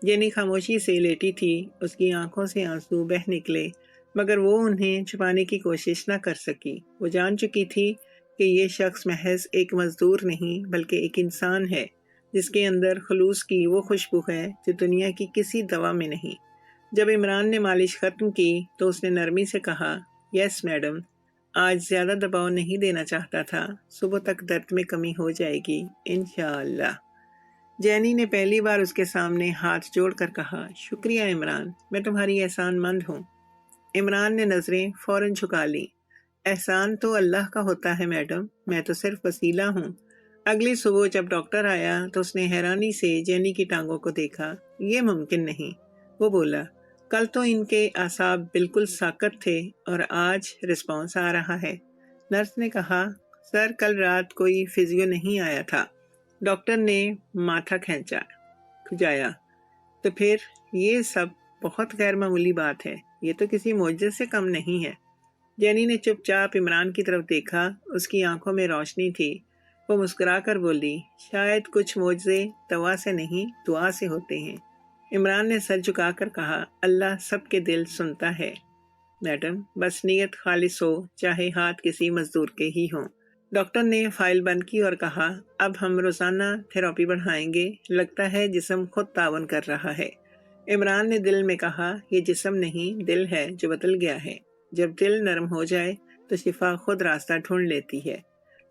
جینی خاموشی سے لیٹی تھی، اس کی آنکھوں سے آنسو بہہ نکلے، مگر وہ انہیں چھپانے کی کوشش نہ کر سکی۔ وہ جان چکی تھی کہ یہ شخص محض ایک مزدور نہیں بلکہ ایک انسان ہے، جس کے اندر خلوص کی وہ خوشبو ہے جو دنیا کی کسی دوا میں نہیں۔ جب عمران نے مالش ختم کی تو اس نے نرمی سے کہا، یس میڈم، آج زیادہ دباؤ نہیں دینا چاہتا تھا، صبح تک درد میں کمی ہو جائے گی انشاءاللہ۔ جینی نے پہلی بار اس کے سامنے ہاتھ جوڑ کر کہا، شکریہ عمران، میں تمہاری احسان مند ہوں۔ عمران نے نظریں فوراً جھکا لیں۔ احسان تو اللہ کا ہوتا ہے میڈم، میں تو صرف وسیلہ ہوں۔ اگلی صبح جب ڈاکٹر آیا تو اس نے حیرانی سے جینی کی ٹانگوں کو دیکھا۔ یہ ممکن نہیں، وہ بولا، کل تو ان کے اعصاب بالکل ساکت تھے اور آج رسپانس آ رہا ہے۔ نرس نے کہا، سر کل رات کوئی فزیو نہیں آیا تھا۔ ڈاکٹر نے ماتھا کھجایا، تو پھر یہ سب بہت غیر معمولی بات ہے، یہ تو کسی معجزے سے کم نہیں ہے۔ جینی نے چپ چاپ عمران کی طرف دیکھا، اس کی آنکھوں میں روشنی تھی۔ وہ مسکرا کر بولی، شاید کچھ معجزے دوا سے نہیں دعا سے ہوتے ہیں۔ عمران نے سر جھکا کر کہا، اللہ سب کے دل سنتا ہے میڈم، بس نیت خالص ہو، چاہے ہاتھ کسی مزدور کے ہی ہوں۔ ڈاکٹر نے فائل بند کی اور کہا، اب ہم روزانہ تھراپی بڑھائیں گے، لگتا ہے جسم خود تعاون کر رہا ہے۔ عمران نے دل میں کہا، یہ جسم نہیں دل ہے جو بدل گیا ہے۔ جب دل نرم ہو جائے تو شفا خود راستہ ڈھونڈ لیتی ہے۔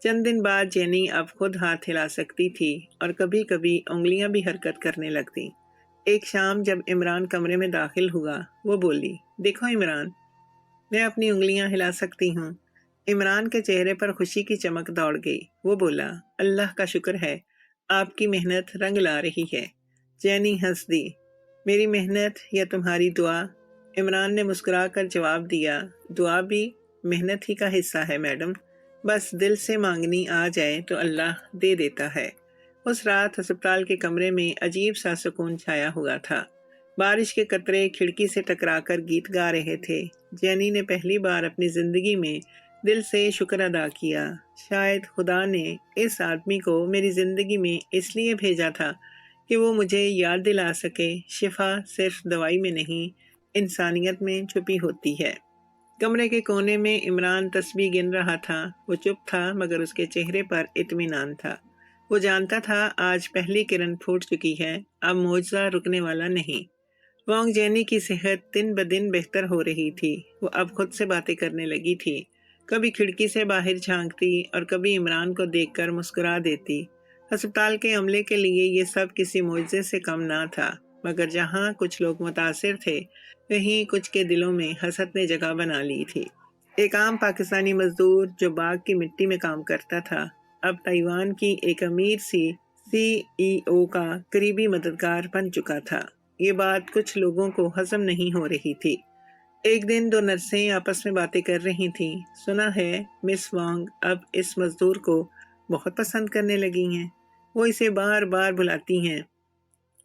چند دن بعد جینی اب خود ہاتھ ہلا سکتی تھی اور کبھی کبھی انگلیاں بھی حرکت کرنے لگتی۔ ایک شام جب عمران کمرے میں داخل ہوا، وہ بولی، دیکھو عمران، میں اپنی انگلیاں ہلا سکتی ہوں۔ عمران کے چہرے پر خوشی کی چمک دوڑ گئی۔ وہ بولا، اللہ کا شکر ہے، آپ کی محنت رنگ لا رہی ہے۔ جینی ہنس دی، میری محنت یا تمہاری دعا؟ عمران نے مسکرا کر جواب دیا، دعا بھی محنت ہی کا حصہ ہے میڈم، بس دل سے مانگنی آ جائے تو اللہ دے دیتا ہے۔ اس رات ہسپتال کے کمرے میں عجیب سا سکون چھایا ہوا تھا۔ بارش کے قطرے کھڑکی سے ٹکرا کر گیت گا رہے تھے۔ جینی نے پہلی بار اپنی زندگی میں دل سے شکر ادا کیا، شاید خدا نے اس آدمی کو میری زندگی میں اس لیے بھیجا تھا کہ وہ مجھے یاد دلا سکے، شفا صرف دوائی میں نہیں، انسانیت میں چھپی ہوتی ہے۔ کمرے کے کونے میں عمران تسبیح گن رہا تھا۔ وہ چپ تھا مگر اس کے چہرے پر اطمینان تھا۔ وہ جانتا تھا آج پہلی کرن پھوٹ چکی ہے، اب معجزہ رکنے والا نہیں۔ وانگ جینی کی صحت دن بدن بہتر ہو رہی تھی۔ وہ اب خود سے باتیں کرنے لگی تھی، کبھی کھڑکی سے باہر جھانکتی اور کبھی عمران کو دیکھ کر مسکرا دیتی۔ ہسپتال کے عملے کے لیے یہ سب کسی معجزے سے کم نہ تھا، مگر جہاں کچھ لوگ متاثر تھے وہیں کچھ کے دلوں میں حسد نے جگہ بنا لی تھی۔ ایک عام پاکستانی مزدور جو باغ کی مٹی میں کام کرتا تھا، اب تائیوان کی ایک امیر سی ای او کا قریبی مددگار بن چکا تھا۔ یہ بات کچھ لوگوں کو ہضم نہیں ہو رہی تھی۔ ایک دن دو نرسیں آپس میں باتیں کر رہی تھیں، سنا ہے مس وانگ اب اس مزدور کو بہت پسند کرنے لگی ہیں، وہ اسے بار بار بلاتی ہیں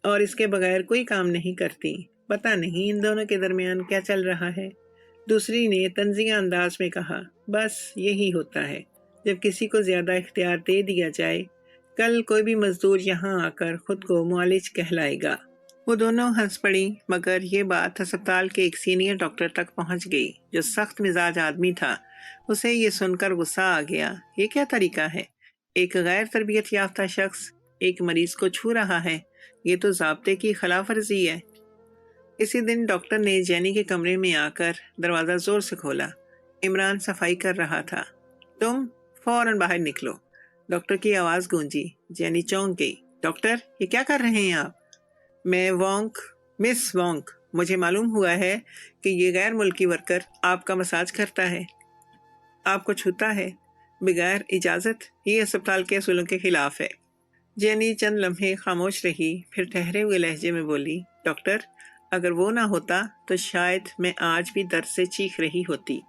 اور اس کے بغیر کوئی کام نہیں کرتی، پتہ نہیں ان دونوں کے درمیان کیا چل رہا ہے۔ دوسری نے طنزیہ انداز میں کہا، بس یہی ہوتا ہے جب کسی کو زیادہ اختیار دے دیا جائے، کل کوئی بھی مزدور یہاں آ کر خود کو معالج کہلائے گا۔ وہ دونوں ہنس پڑی، مگر یہ بات ہسپتال کے ایک سینئر ڈاکٹر تک پہنچ گئی جو سخت مزاج آدمی تھا۔ اسے یہ سن کر غصہ آ گیا، یہ کیا طریقہ ہے؟ ایک غیر تربیت یافتہ شخص ایک مریض کو چھو رہا ہے، یہ تو ضابطے کی خلاف ورزی ہے۔ اسی دن ڈاکٹر نے جینی کے کمرے میں آ کر دروازہ زور سے کھولا۔ عمران صفائی کر رہا تھا۔ تم فوراً باہر نکلو، ڈاکٹر کی آواز گونجی۔ جینی چونک گئی۔ ڈاکٹر، یہ کیا کر رہے ہیں آپ؟ میں مس وانگ، مجھے معلوم ہوا ہے کہ یہ غیر ملکی ورکر آپ کا مساج کرتا ہے، آپ کو چھوتا ہے بغیر اجازت، یہ ہسپتال کے اصولوں کے خلاف ہے۔ جینی چند لمحے خاموش رہی، پھر ٹھہرے ہوئے لہجے میں بولی، ڈاکٹر، اگر وہ نہ ہوتا تو شاید میں آج بھی درد سے چیخ رہی ہوتی۔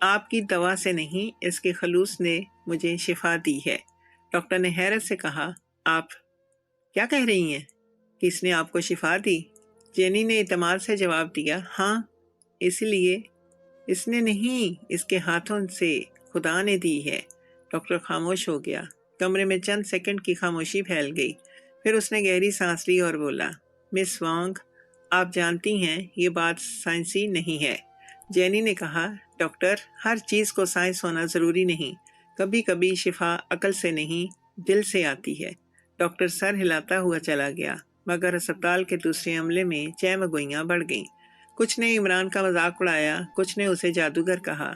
آپ کی دوا سے نہیں، اس کے خلوص نے مجھے شفا دی ہے۔ ڈاکٹر نے حیرت سے کہا، آپ کیا کہہ رہی ہیں؟ کس نے آپ کو شفا دی؟ جینی نے اعتماد سے جواب دیا، ہاں، اس لیے اس نے نہیں، اس کے ہاتھوں سے خدا نے دی ہے۔ ڈاکٹر خاموش ہو گیا۔ کمرے میں چند سیکنڈ کی خاموشی پھیل گئی۔ پھر اس نے گہری سانس لی اور بولا، مس وانگ، آپ جانتی ہیں یہ بات سائنسی نہیں ہے۔ جینی نے کہا، ڈاکٹر، ہر چیز کو سائنس ہونا ضروری نہیں۔ کبھی کبھی شفا عقل سے نہیں، دل سے آتی ہے۔ ڈاکٹر سر ہلاتا ہوا چلا گیا، مگر اسپتال کے دوسرے عملے میں چہ مگوئیاں بڑھ گئیں۔ کچھ نے عمران کا مذاق اڑایا، کچھ نے اسے جادوگر کہا۔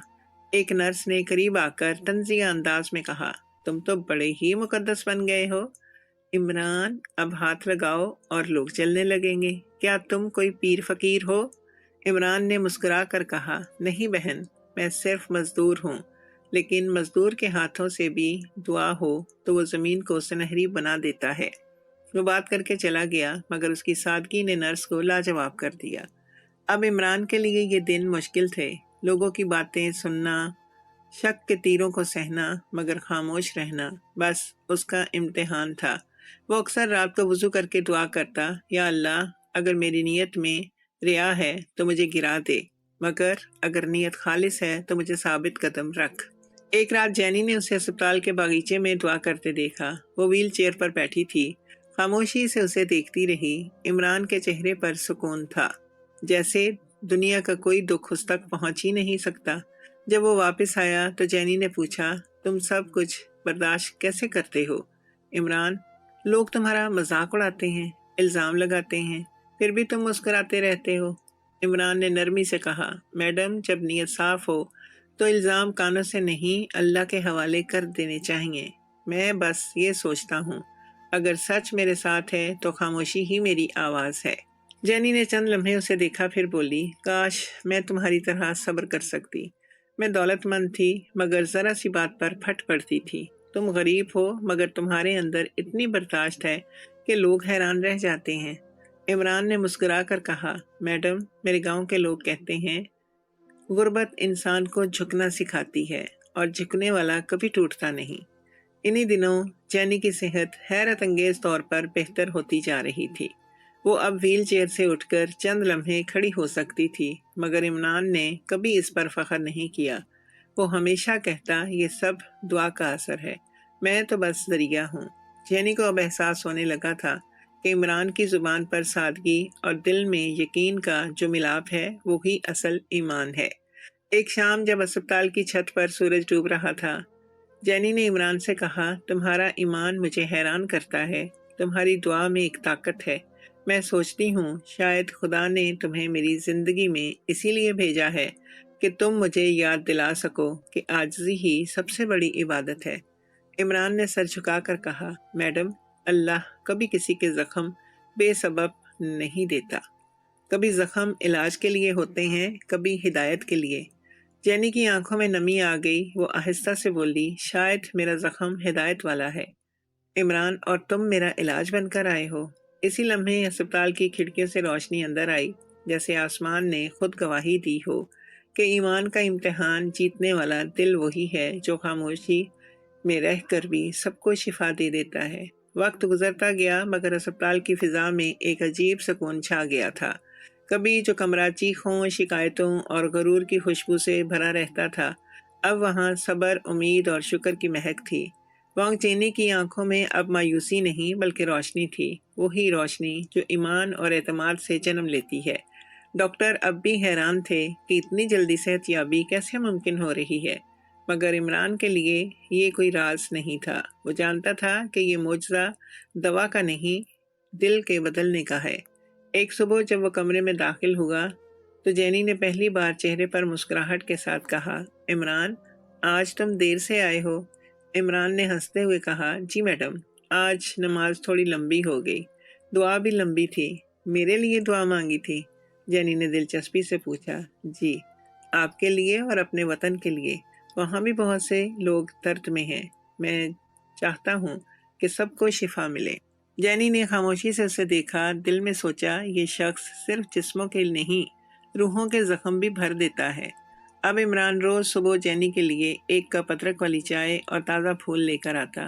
ایک نرس نے قریب آ کر طنزیہ انداز میں کہا، تم تو بڑے ہی مقدس بن گئے ہو عمران، اب ہاتھ لگاؤ اور لوگ چلنے لگیں گے۔ کیا تم کوئی پیر فقیر ہو؟ عمران نے مسکرا کر کہا، نہیں بہن، میں صرف مزدور ہوں، لیکن مزدور کے ہاتھوں سے بھی دعا ہو تو وہ زمین کو سنہری بنا دیتا ہے۔ وہ بات کر کے چلا گیا، مگر اس کی سادگی نے نرس کو لاجواب کر دیا۔ اب عمران کے لیے یہ دن مشکل تھے، لوگوں کی باتیں سننا، شک کے تیروں کو سہنا، مگر خاموش رہنا، بس اس کا امتحان تھا۔ وہ اکثر رات کو وضو کر کے دعا کرتا، یا اللہ، اگر میری نیت میں ریا ہے تو مجھے گرا دے، مگر اگر نیت خالص ہے تو مجھے ثابت قدم رکھ۔ ایک رات جینی نے اسے اسپتال کے باغیچے میں دعا کرتے دیکھا۔ وہ ویل چیئر پر بیٹھی تھی، خاموشی سے اسے دیکھتی رہی۔ عمران کے چہرے پر سکون تھا، جیسے دنیا کا کوئی دکھ اس تک پہنچ ہی نہیں سکتا۔ جب وہ واپس آیا تو جینی نے پوچھا، تم سب کچھ برداشت کیسے کرتے ہو؟ عمران، لوگ تمہارا مذاق اڑاتے ہیں، الزام لگاتے ہیں، پھر بھی تم مسکراتے رہتے ہو۔ عمران نے نرمی سے کہا، میڈم، جب نیت صاف ہو تو الزام کانوں سے نہیں، اللہ کے حوالے کر دینے چاہیے۔ میں بس یہ سوچتا ہوں، اگر سچ میرے ساتھ ہے تو خاموشی ہی میری آواز ہے۔ جینی نے چند لمحے اسے دیکھا، پھر بولی، کاش میں تمہاری طرح صبر کر سکتی۔ میں دولت مند تھی، مگر ذرا سی بات پر پھٹ پڑتی تھی۔ تم غریب ہو، مگر تمہارے اندر اتنی برداشت ہے کہ لوگ حیران رہ جاتے ہیں۔ عمران نے مسکرا کر کہا، میڈم، میرے گاؤں کے لوگ کہتے ہیں، غربت انسان کو جھکنا سکھاتی ہے، اور جھکنے والا کبھی ٹوٹتا نہیں۔ انہی دنوں جینی کی صحت حیرت انگیز طور پر بہتر ہوتی جا رہی تھی۔ وہ اب ویل چیئر سے اٹھ کر چند لمحے کھڑی ہو سکتی تھی، مگر عمران نے کبھی اس پر فخر نہیں کیا۔ وہ ہمیشہ کہتا، یہ سب دعا کا اثر ہے، میں تو بس ذریعہ ہوں۔ جینی کو اب احساس ہونے لگا تھا کہ عمران کی زبان پر سادگی اور دل میں یقین کا جو ملاپ ہے، وہی اصل ایمان ہے۔ ایک شام جب اسپتال کی چھت پر سورج ڈوب رہا تھا، جینی نے عمران سے کہا، تمہارا ایمان مجھے حیران کرتا ہے، تمہاری دعا میں ایک طاقت ہے۔ میں سوچتی ہوں شاید خدا نے تمہیں میری زندگی میں اسی لیے بھیجا ہے کہ تم مجھے یاد دلا سکو کہ عاجزی ہی سب سے بڑی عبادت ہے۔ عمران نے سر جھکا کر کہا، میڈم، اللہ کبھی کسی کے زخم بے سبب نہیں دیتا۔ کبھی زخم علاج کے لیے ہوتے ہیں، کبھی ہدایت کے لیے۔ جینی کی آنکھوں میں نمی آ گئی، وہ آہستہ سے بولی، شاید میرا زخم ہدایت والا ہے عمران، اور تم میرا علاج بن کر آئے ہو۔ اسی لمحے اسپتال کی کھڑکیوں سے روشنی اندر آئی، جیسے آسمان نے خود گواہی دی ہو کہ ایمان کا امتحان جیتنے والا دل وہی ہے جو خاموشی میں رہ کر بھی سب کو شفا دے دیتا ہے۔ وقت گزرتا گیا، مگر اسپتال کی فضا میں ایک عجیب سکون چھا گیا تھا۔ کبھی جو کمرہ چیخوں، شکایتوں اور غرور کی خوشبو سے بھرا رہتا تھا، اب وہاں صبر، امید اور شکر کی مہک تھی۔ وانگ چینی کی آنکھوں میں اب مایوسی نہیں بلکہ روشنی تھی، وہی روشنی جو ایمان اور اعتماد سے جنم لیتی ہے۔ ڈاکٹر اب بھی حیران تھے کہ اتنی جلدی صحت یابی کیسے ممکن ہو رہی ہے، مگر عمران کے لیے یہ کوئی راز نہیں تھا۔ وہ جانتا تھا کہ یہ معجزہ دوا کا نہیں، دل کے بدلنے کا ہے۔ ایک صبح جب وہ کمرے میں داخل ہوا تو جینی نے پہلی بار چہرے پر مسکراہٹ کے ساتھ کہا، عمران، آج تم دیر سے آئے ہو۔ عمران نے ہنستے ہوئے کہا، جی میڈم، آج نماز تھوڑی لمبی ہو گئی، دعا بھی لمبی تھی۔ میرے لیے دعا مانگی تھی؟ جینی نے دلچسپی سے پوچھا۔ جی، آپ کے لیے اور اپنے وطن کے لیے، وہاں بھی بہت سے لوگ درد میں ہیں۔ میں چاہتا ہوں کہ سب کو شفا ملے۔ جینی نے خاموشی سے اسے دیکھا، دل میں سوچا یہ شخص صرف جسموں کے نہیں روحوں کے زخم بھی بھر دیتا ہے۔ اب عمران روز صبح جینی کے لیے ایک کپ ادرک والی چائے اور تازہ پھول لے کر آتا۔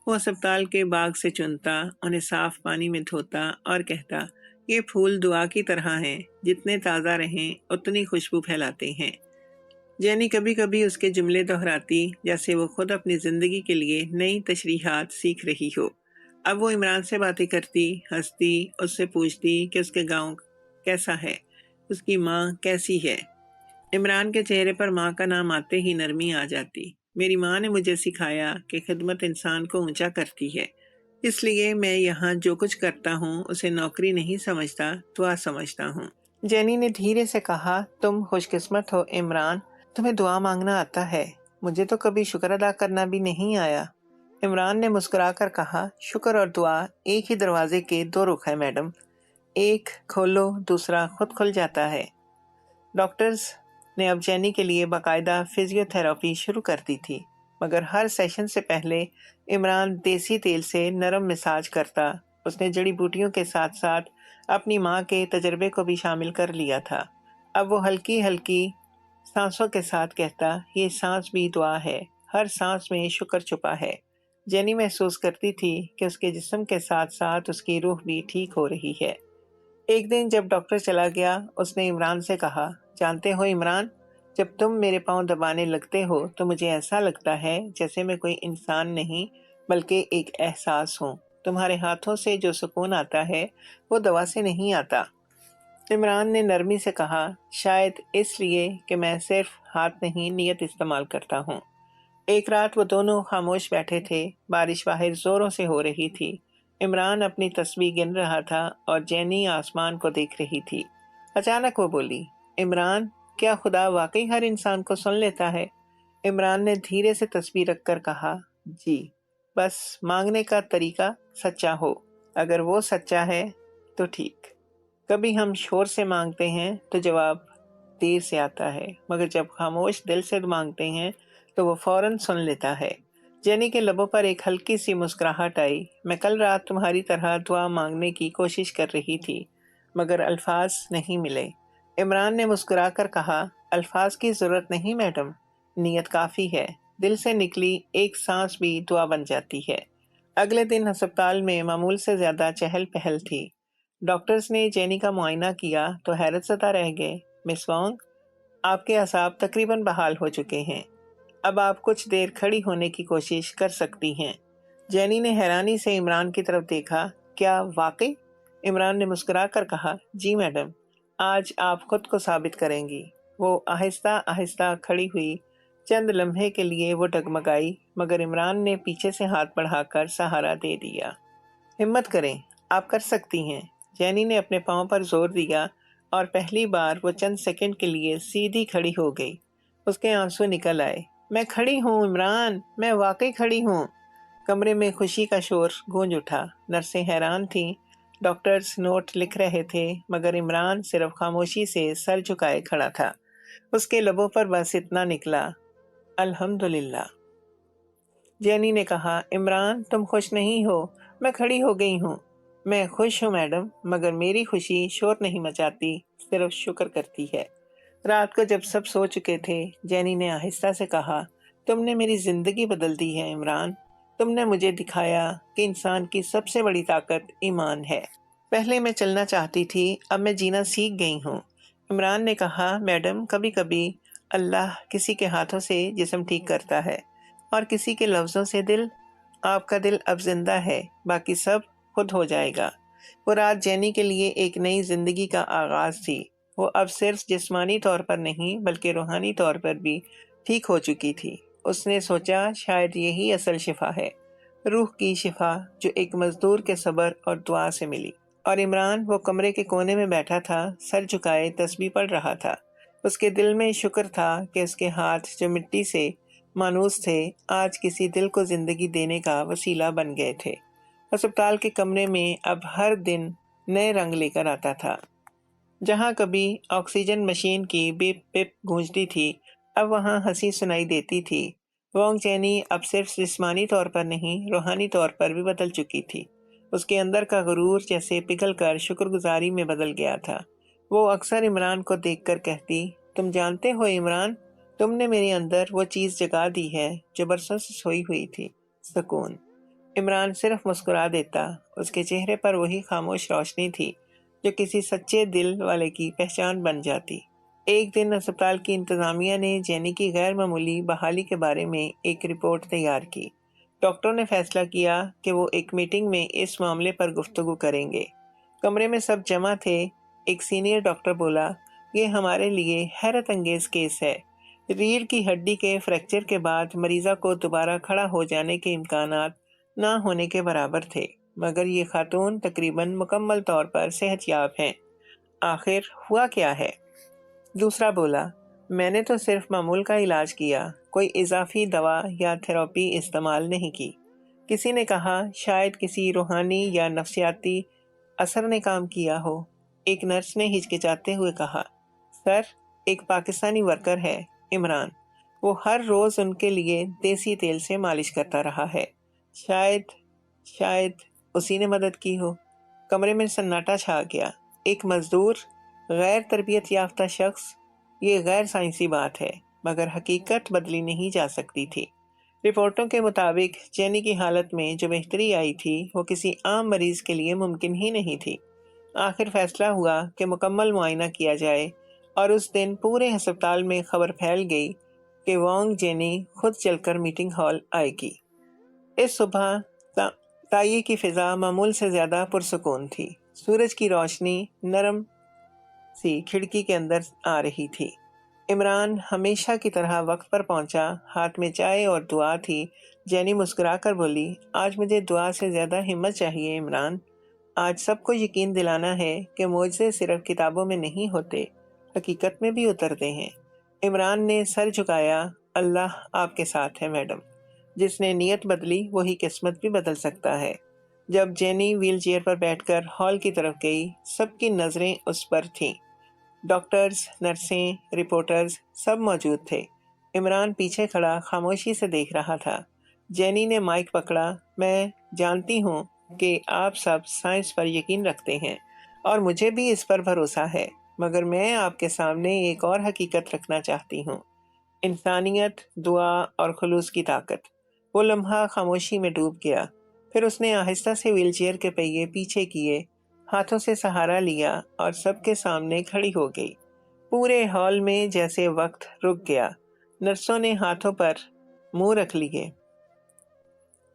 وہ ہسپتال کے باغ سے چنتا، انہیں صاف پانی میں دھوتا اور کہتا یہ پھول دعا کی طرح ہیں، جتنے تازہ رہیں اتنی خوشبو پھیلاتے ہیں۔ جینی کبھی کبھی اس کے جملے دہراتی جیسے وہ خود اپنی زندگی کے لیے نئی تشریحات سیکھ رہی ہو۔ اب وہ عمران سے باتیں کرتی، ہنستی، اس سے پوچھتی کہ اس کے گاؤں کیسا ہے، اس کی ماں کیسی ہے۔ عمران کے چہرے پر ماں کا نام آتے ہی نرمی آ جاتی۔ میری ماں نے مجھے سکھایا کہ خدمت انسان کو اونچا کرتی ہے، اس لیے میں یہاں جو کچھ کرتا ہوں اسے نوکری نہیں سمجھتا، دعا سمجھتا ہوں۔ جینی نے دھیرے سے کہا تم خوش قسمت ہو عمران، تمہیں دعا مانگنا آتا ہے، مجھے تو کبھی شکر ادا کرنا بھی نہیں آیا۔ عمران نے مسکرا کر کہا شکر اور دعا ایک ہی دروازے کے دو رخ ہیں میڈم، ایک کھولو دوسرا خود کھل جاتا ہے۔ ڈاکٹرز نے اب جینی کے لیے باقاعدہ فزیو تھراپی شروع کر دی تھی، مگر ہر سیشن سے پہلے عمران دیسی تیل سے نرم مساج کرتا۔ اس نے جڑی بوٹیوں کے ساتھ ساتھ اپنی ماں کے تجربے کو بھی شامل کر لیا تھا۔ اب وہ ہلکی ہلکی سانسوں کے ساتھ کہتا یہ سانس بھی دعا ہے، ہر سانس میں شکر چھپا ہے۔ جینی محسوس کرتی تھی کہ اس کے جسم کے ساتھ ساتھ اس کی روح بھی ٹھیک ہو رہی ہے۔ ایک دن جب ڈاکٹر چلا گیا، اس نے عمران سے کہا جانتے ہو عمران، جب تم میرے پاؤں دبانے لگتے ہو تو مجھے ایسا لگتا ہے جیسے میں کوئی انسان نہیں بلکہ ایک احساس ہوں۔ تمہارے ہاتھوں سے جو سکون آتا ہے وہ دوا سے نہیں آتا۔ عمران نے نرمی سے کہا شاید اس لیے کہ میں صرف ہاتھ نہیں نیت استعمال کرتا ہوں۔ ایک رات وہ دونوں خاموش بیٹھے تھے، بارش باہر زوروں سے ہو رہی تھی۔ عمران اپنی تسبیح گن رہا تھا اور جینی آسمان کو دیکھ رہی تھی۔ اچانک وہ بولی عمران، کیا خدا واقعی ہر انسان کو سن لیتا ہے؟ عمران نے دھیرے سے تسبیح رکھ کر کہا جی، بس مانگنے کا طریقہ سچا ہو، اگر وہ سچا ہے تو ٹھیک۔ کبھی ہم شور سے مانگتے ہیں تو جواب دیر سے آتا ہے، مگر جب خاموش دل سے مانگتے ہیں تو وہ فوراً سن لیتا ہے۔ جینی کے لبوں پر ایک ہلکی سی مسکراہٹ آئی۔ میں کل رات تمہاری طرح دعا مانگنے کی کوشش کر رہی تھی، مگر الفاظ نہیں ملے۔ عمران نے مسکرا کر کہا الفاظ کی ضرورت نہیں میڈم، نیت کافی ہے، دل سے نکلی ایک سانس بھی دعا بن جاتی ہے۔ اگلے دن ہسپتال میں معمول سے زیادہ چہل پہل تھی۔ ڈاکٹرز نے جینی کا معائنہ کیا تو حیرت زدہ رہ گئے۔ مس وانگ، آپ کے اعصاب تقریباً بحال ہو چکے ہیں، اب آپ کچھ دیر کھڑی ہونے کی کوشش کر سکتی ہیں۔ جینی نے حیرانی سے عمران کی طرف دیکھا، کیا واقعی؟ عمران نے مسکرا کر کہا جی میڈم، آج آپ خود کو ثابت کریں گی۔ وہ آہستہ آہستہ کھڑی ہوئی، چند لمحے کے لیے وہ ڈگمگائی، مگر عمران نے پیچھے سے ہاتھ بڑھا کر سہارا دے دیا۔ ہمت کریں، آپ کر سکتی ہیں۔ جینی نے اپنے پاؤں پر زور دیا اور پہلی بار وہ چند سیکنڈ کے لیے سیدھی کھڑی ہو گئی۔ اس کے آنسو نکل آئے۔ میں کھڑی ہوں عمران، میں واقعی کھڑی ہوں۔ کمرے میں خوشی کا شور گونج اٹھا۔ نرسیں حیران تھیں، ڈاکٹرز نوٹ لکھ رہے تھے، مگر عمران صرف خاموشی سے سر جھکائے کھڑا تھا۔ اس کے لبوں پر بس اتنا نکلا الحمدللہ۔ جینی نے کہا عمران، تم خوش نہیں ہو؟ میں کھڑی ہو گئی ہوں۔ میں خوش ہوں میڈم، مگر میری خوشی شور نہیں مچاتی، صرف شکر کرتی ہے۔ رات کو جب سب سو چکے تھے، جینی نے آہستہ سے کہا تم نے میری زندگی بدل دی ہے عمران، تم نے مجھے دکھایا کہ انسان کی سب سے بڑی طاقت ایمان ہے۔ پہلے میں چلنا چاہتی تھی، اب میں جینا سیکھ گئی ہوں۔ عمران نے کہا میڈم، کبھی کبھی اللہ کسی کے ہاتھوں سے جسم ٹھیک کرتا ہے اور کسی کے لفظوں سے دل۔ آپ کا دل اب زندہ ہے، باقی سب خود ہو جائے گا۔ وہ رات جینی کے لیے ایک نئی زندگی کا آغاز تھی۔ وہ اب صرف جسمانی طور پر نہیں بلکہ روحانی طور پر بھی ٹھیک ہو چکی تھی۔ اس نے سوچا شاید یہی اصل شفا ہے، روح کی شفا جو ایک مزدور کے صبر اور دعا سے ملی۔ اور عمران وہ کمرے کے کونے میں بیٹھا تھا، سر جھکائے تسبیح پڑھ رہا تھا۔ اس کے دل میں شکر تھا کہ اس کے ہاتھ جو مٹی سے مانوس تھے، آج کسی دل کو زندگی دینے کا وسیلہ بن گئے تھے۔ ہسپتال کے کمرے میں اب ہر دن نئے رنگ لے کر آتا تھا۔ جہاں کبھی آکسیجن مشین کی بیپ بیپ گونجتی تھی، اب وہاں ہنسی سنائی دیتی تھی۔ وانگ جینی اب صرف جسمانی طور پر نہیں، روحانی طور پر بھی بدل چکی تھی۔ اس کے اندر کا غرور جیسے پگھل کر شکر گزاری میں بدل گیا تھا۔ وہ اکثر عمران کو دیکھ کر کہتی، تم جانتے ہو عمران، تم نے میرے اندر وہ چیز جگا دی ہے جو برسوں سے سوئی ہوئی تھی، سکون۔ عمران صرف مسکرا دیتا، اس کے چہرے پر وہی خاموش روشنی تھی جو کسی سچے دل والے کی پہچان بن جاتی۔ ایک دن اسپتال کی انتظامیہ نے جینی کی غیر معمولی بحالی کے بارے میں ایک رپورٹ تیار کی۔ ڈاکٹروں نے فیصلہ کیا کہ وہ ایک میٹنگ میں اس معاملے پر گفتگو کریں گے۔ کمرے میں سب جمع تھے۔ ایک سینئر ڈاکٹر بولا، یہ ہمارے لیے حیرت انگیز کیس ہے۔ ریڑھ کی ہڈی کے فریکچر کے بعد مریضہ کو دوبارہ کھڑا ہو جانے کے امکانات نہ ہونے کے برابر تھے، مگر یہ خاتون تقریباً مکمل طور پر صحت یاب ہیں۔ آخر ہوا کیا ہے؟ دوسرا بولا، میں نے تو صرف معمول کا علاج کیا، کوئی اضافی دوا یا تھراپی استعمال نہیں کی۔ کسی نے کہا شاید کسی روحانی یا نفسیاتی اثر نے کام کیا ہو۔ ایک نرس نے ہچکچاتے ہوئے کہا، سر، ایک پاکستانی ورکر ہے، عمران، وہ ہر روز ان کے لیے دیسی تیل سے مالش کرتا رہا ہے، شاید اسی نے مدد کی ہو۔ کمرے میں سناٹا چھا گیا۔ ایک مزدور، غیر تربیت یافتہ شخص، یہ غیر سائنسی بات ہے، مگر حقیقت بدلی نہیں جا سکتی تھی۔ رپورٹوں کے مطابق جینی کی حالت میں جو بہتری آئی تھی وہ کسی عام مریض کے لیے ممکن ہی نہیں تھی۔ آخر فیصلہ ہوا کہ مکمل معائنہ کیا جائے، اور اس دن پورے ہسپتال میں خبر پھیل گئی کہ وانگ جینی خود چل کر میٹنگ ہال آئے گی۔ اس صبح تائی کی فضا معمول سے زیادہ پرسکون تھی۔ سورج کی روشنی نرم سی کھڑکی کے اندر آ رہی تھی۔ عمران ہمیشہ کی طرح وقت پر پہنچا، ہاتھ میں چائے اور دعا تھی۔ جینی مسکرا کر بولی، آج مجھے دعا سے زیادہ ہمت چاہیے عمران۔ آج سب کو یقین دلانا ہے کہ معجزے صرف کتابوں میں نہیں ہوتے، حقیقت میں بھی اترتے ہیں۔ عمران نے سر جھکایا، اللہ آپ کے ساتھ ہے میڈم، جس نے نیت بدلی وہی قسمت بھی بدل سکتا ہے۔ جب جینی ویل چیئر پر بیٹھ کر ہال کی طرف گئی، سب کی نظریں اس پر تھیں۔ ڈاکٹرز، نرسیں، رپورٹرز سب موجود تھے۔ عمران پیچھے کھڑا خاموشی سے دیکھ رہا تھا۔ جینی نے مائک پکڑا، میں جانتی ہوں کہ آپ سب سائنس پر یقین رکھتے ہیں اور مجھے بھی اس پر بھروسہ ہے، مگر میں آپ کے سامنے ایک اور حقیقت رکھنا چاہتی ہوں، انسانیت، دعا اور خلوص کی طاقت۔ وہ لمحہ خاموشی میں ڈوب گیا، پھر اس نے آہستہ سے ویل چیئر کے پہیے پیچھے کیے، ہاتھوں سے سہارا لیا اور سب کے سامنے کھڑی ہو گئی۔ پورے ہال میں جیسے وقت رک گیا۔ نرسوں نے ہاتھوں پر منہ رکھ لیے۔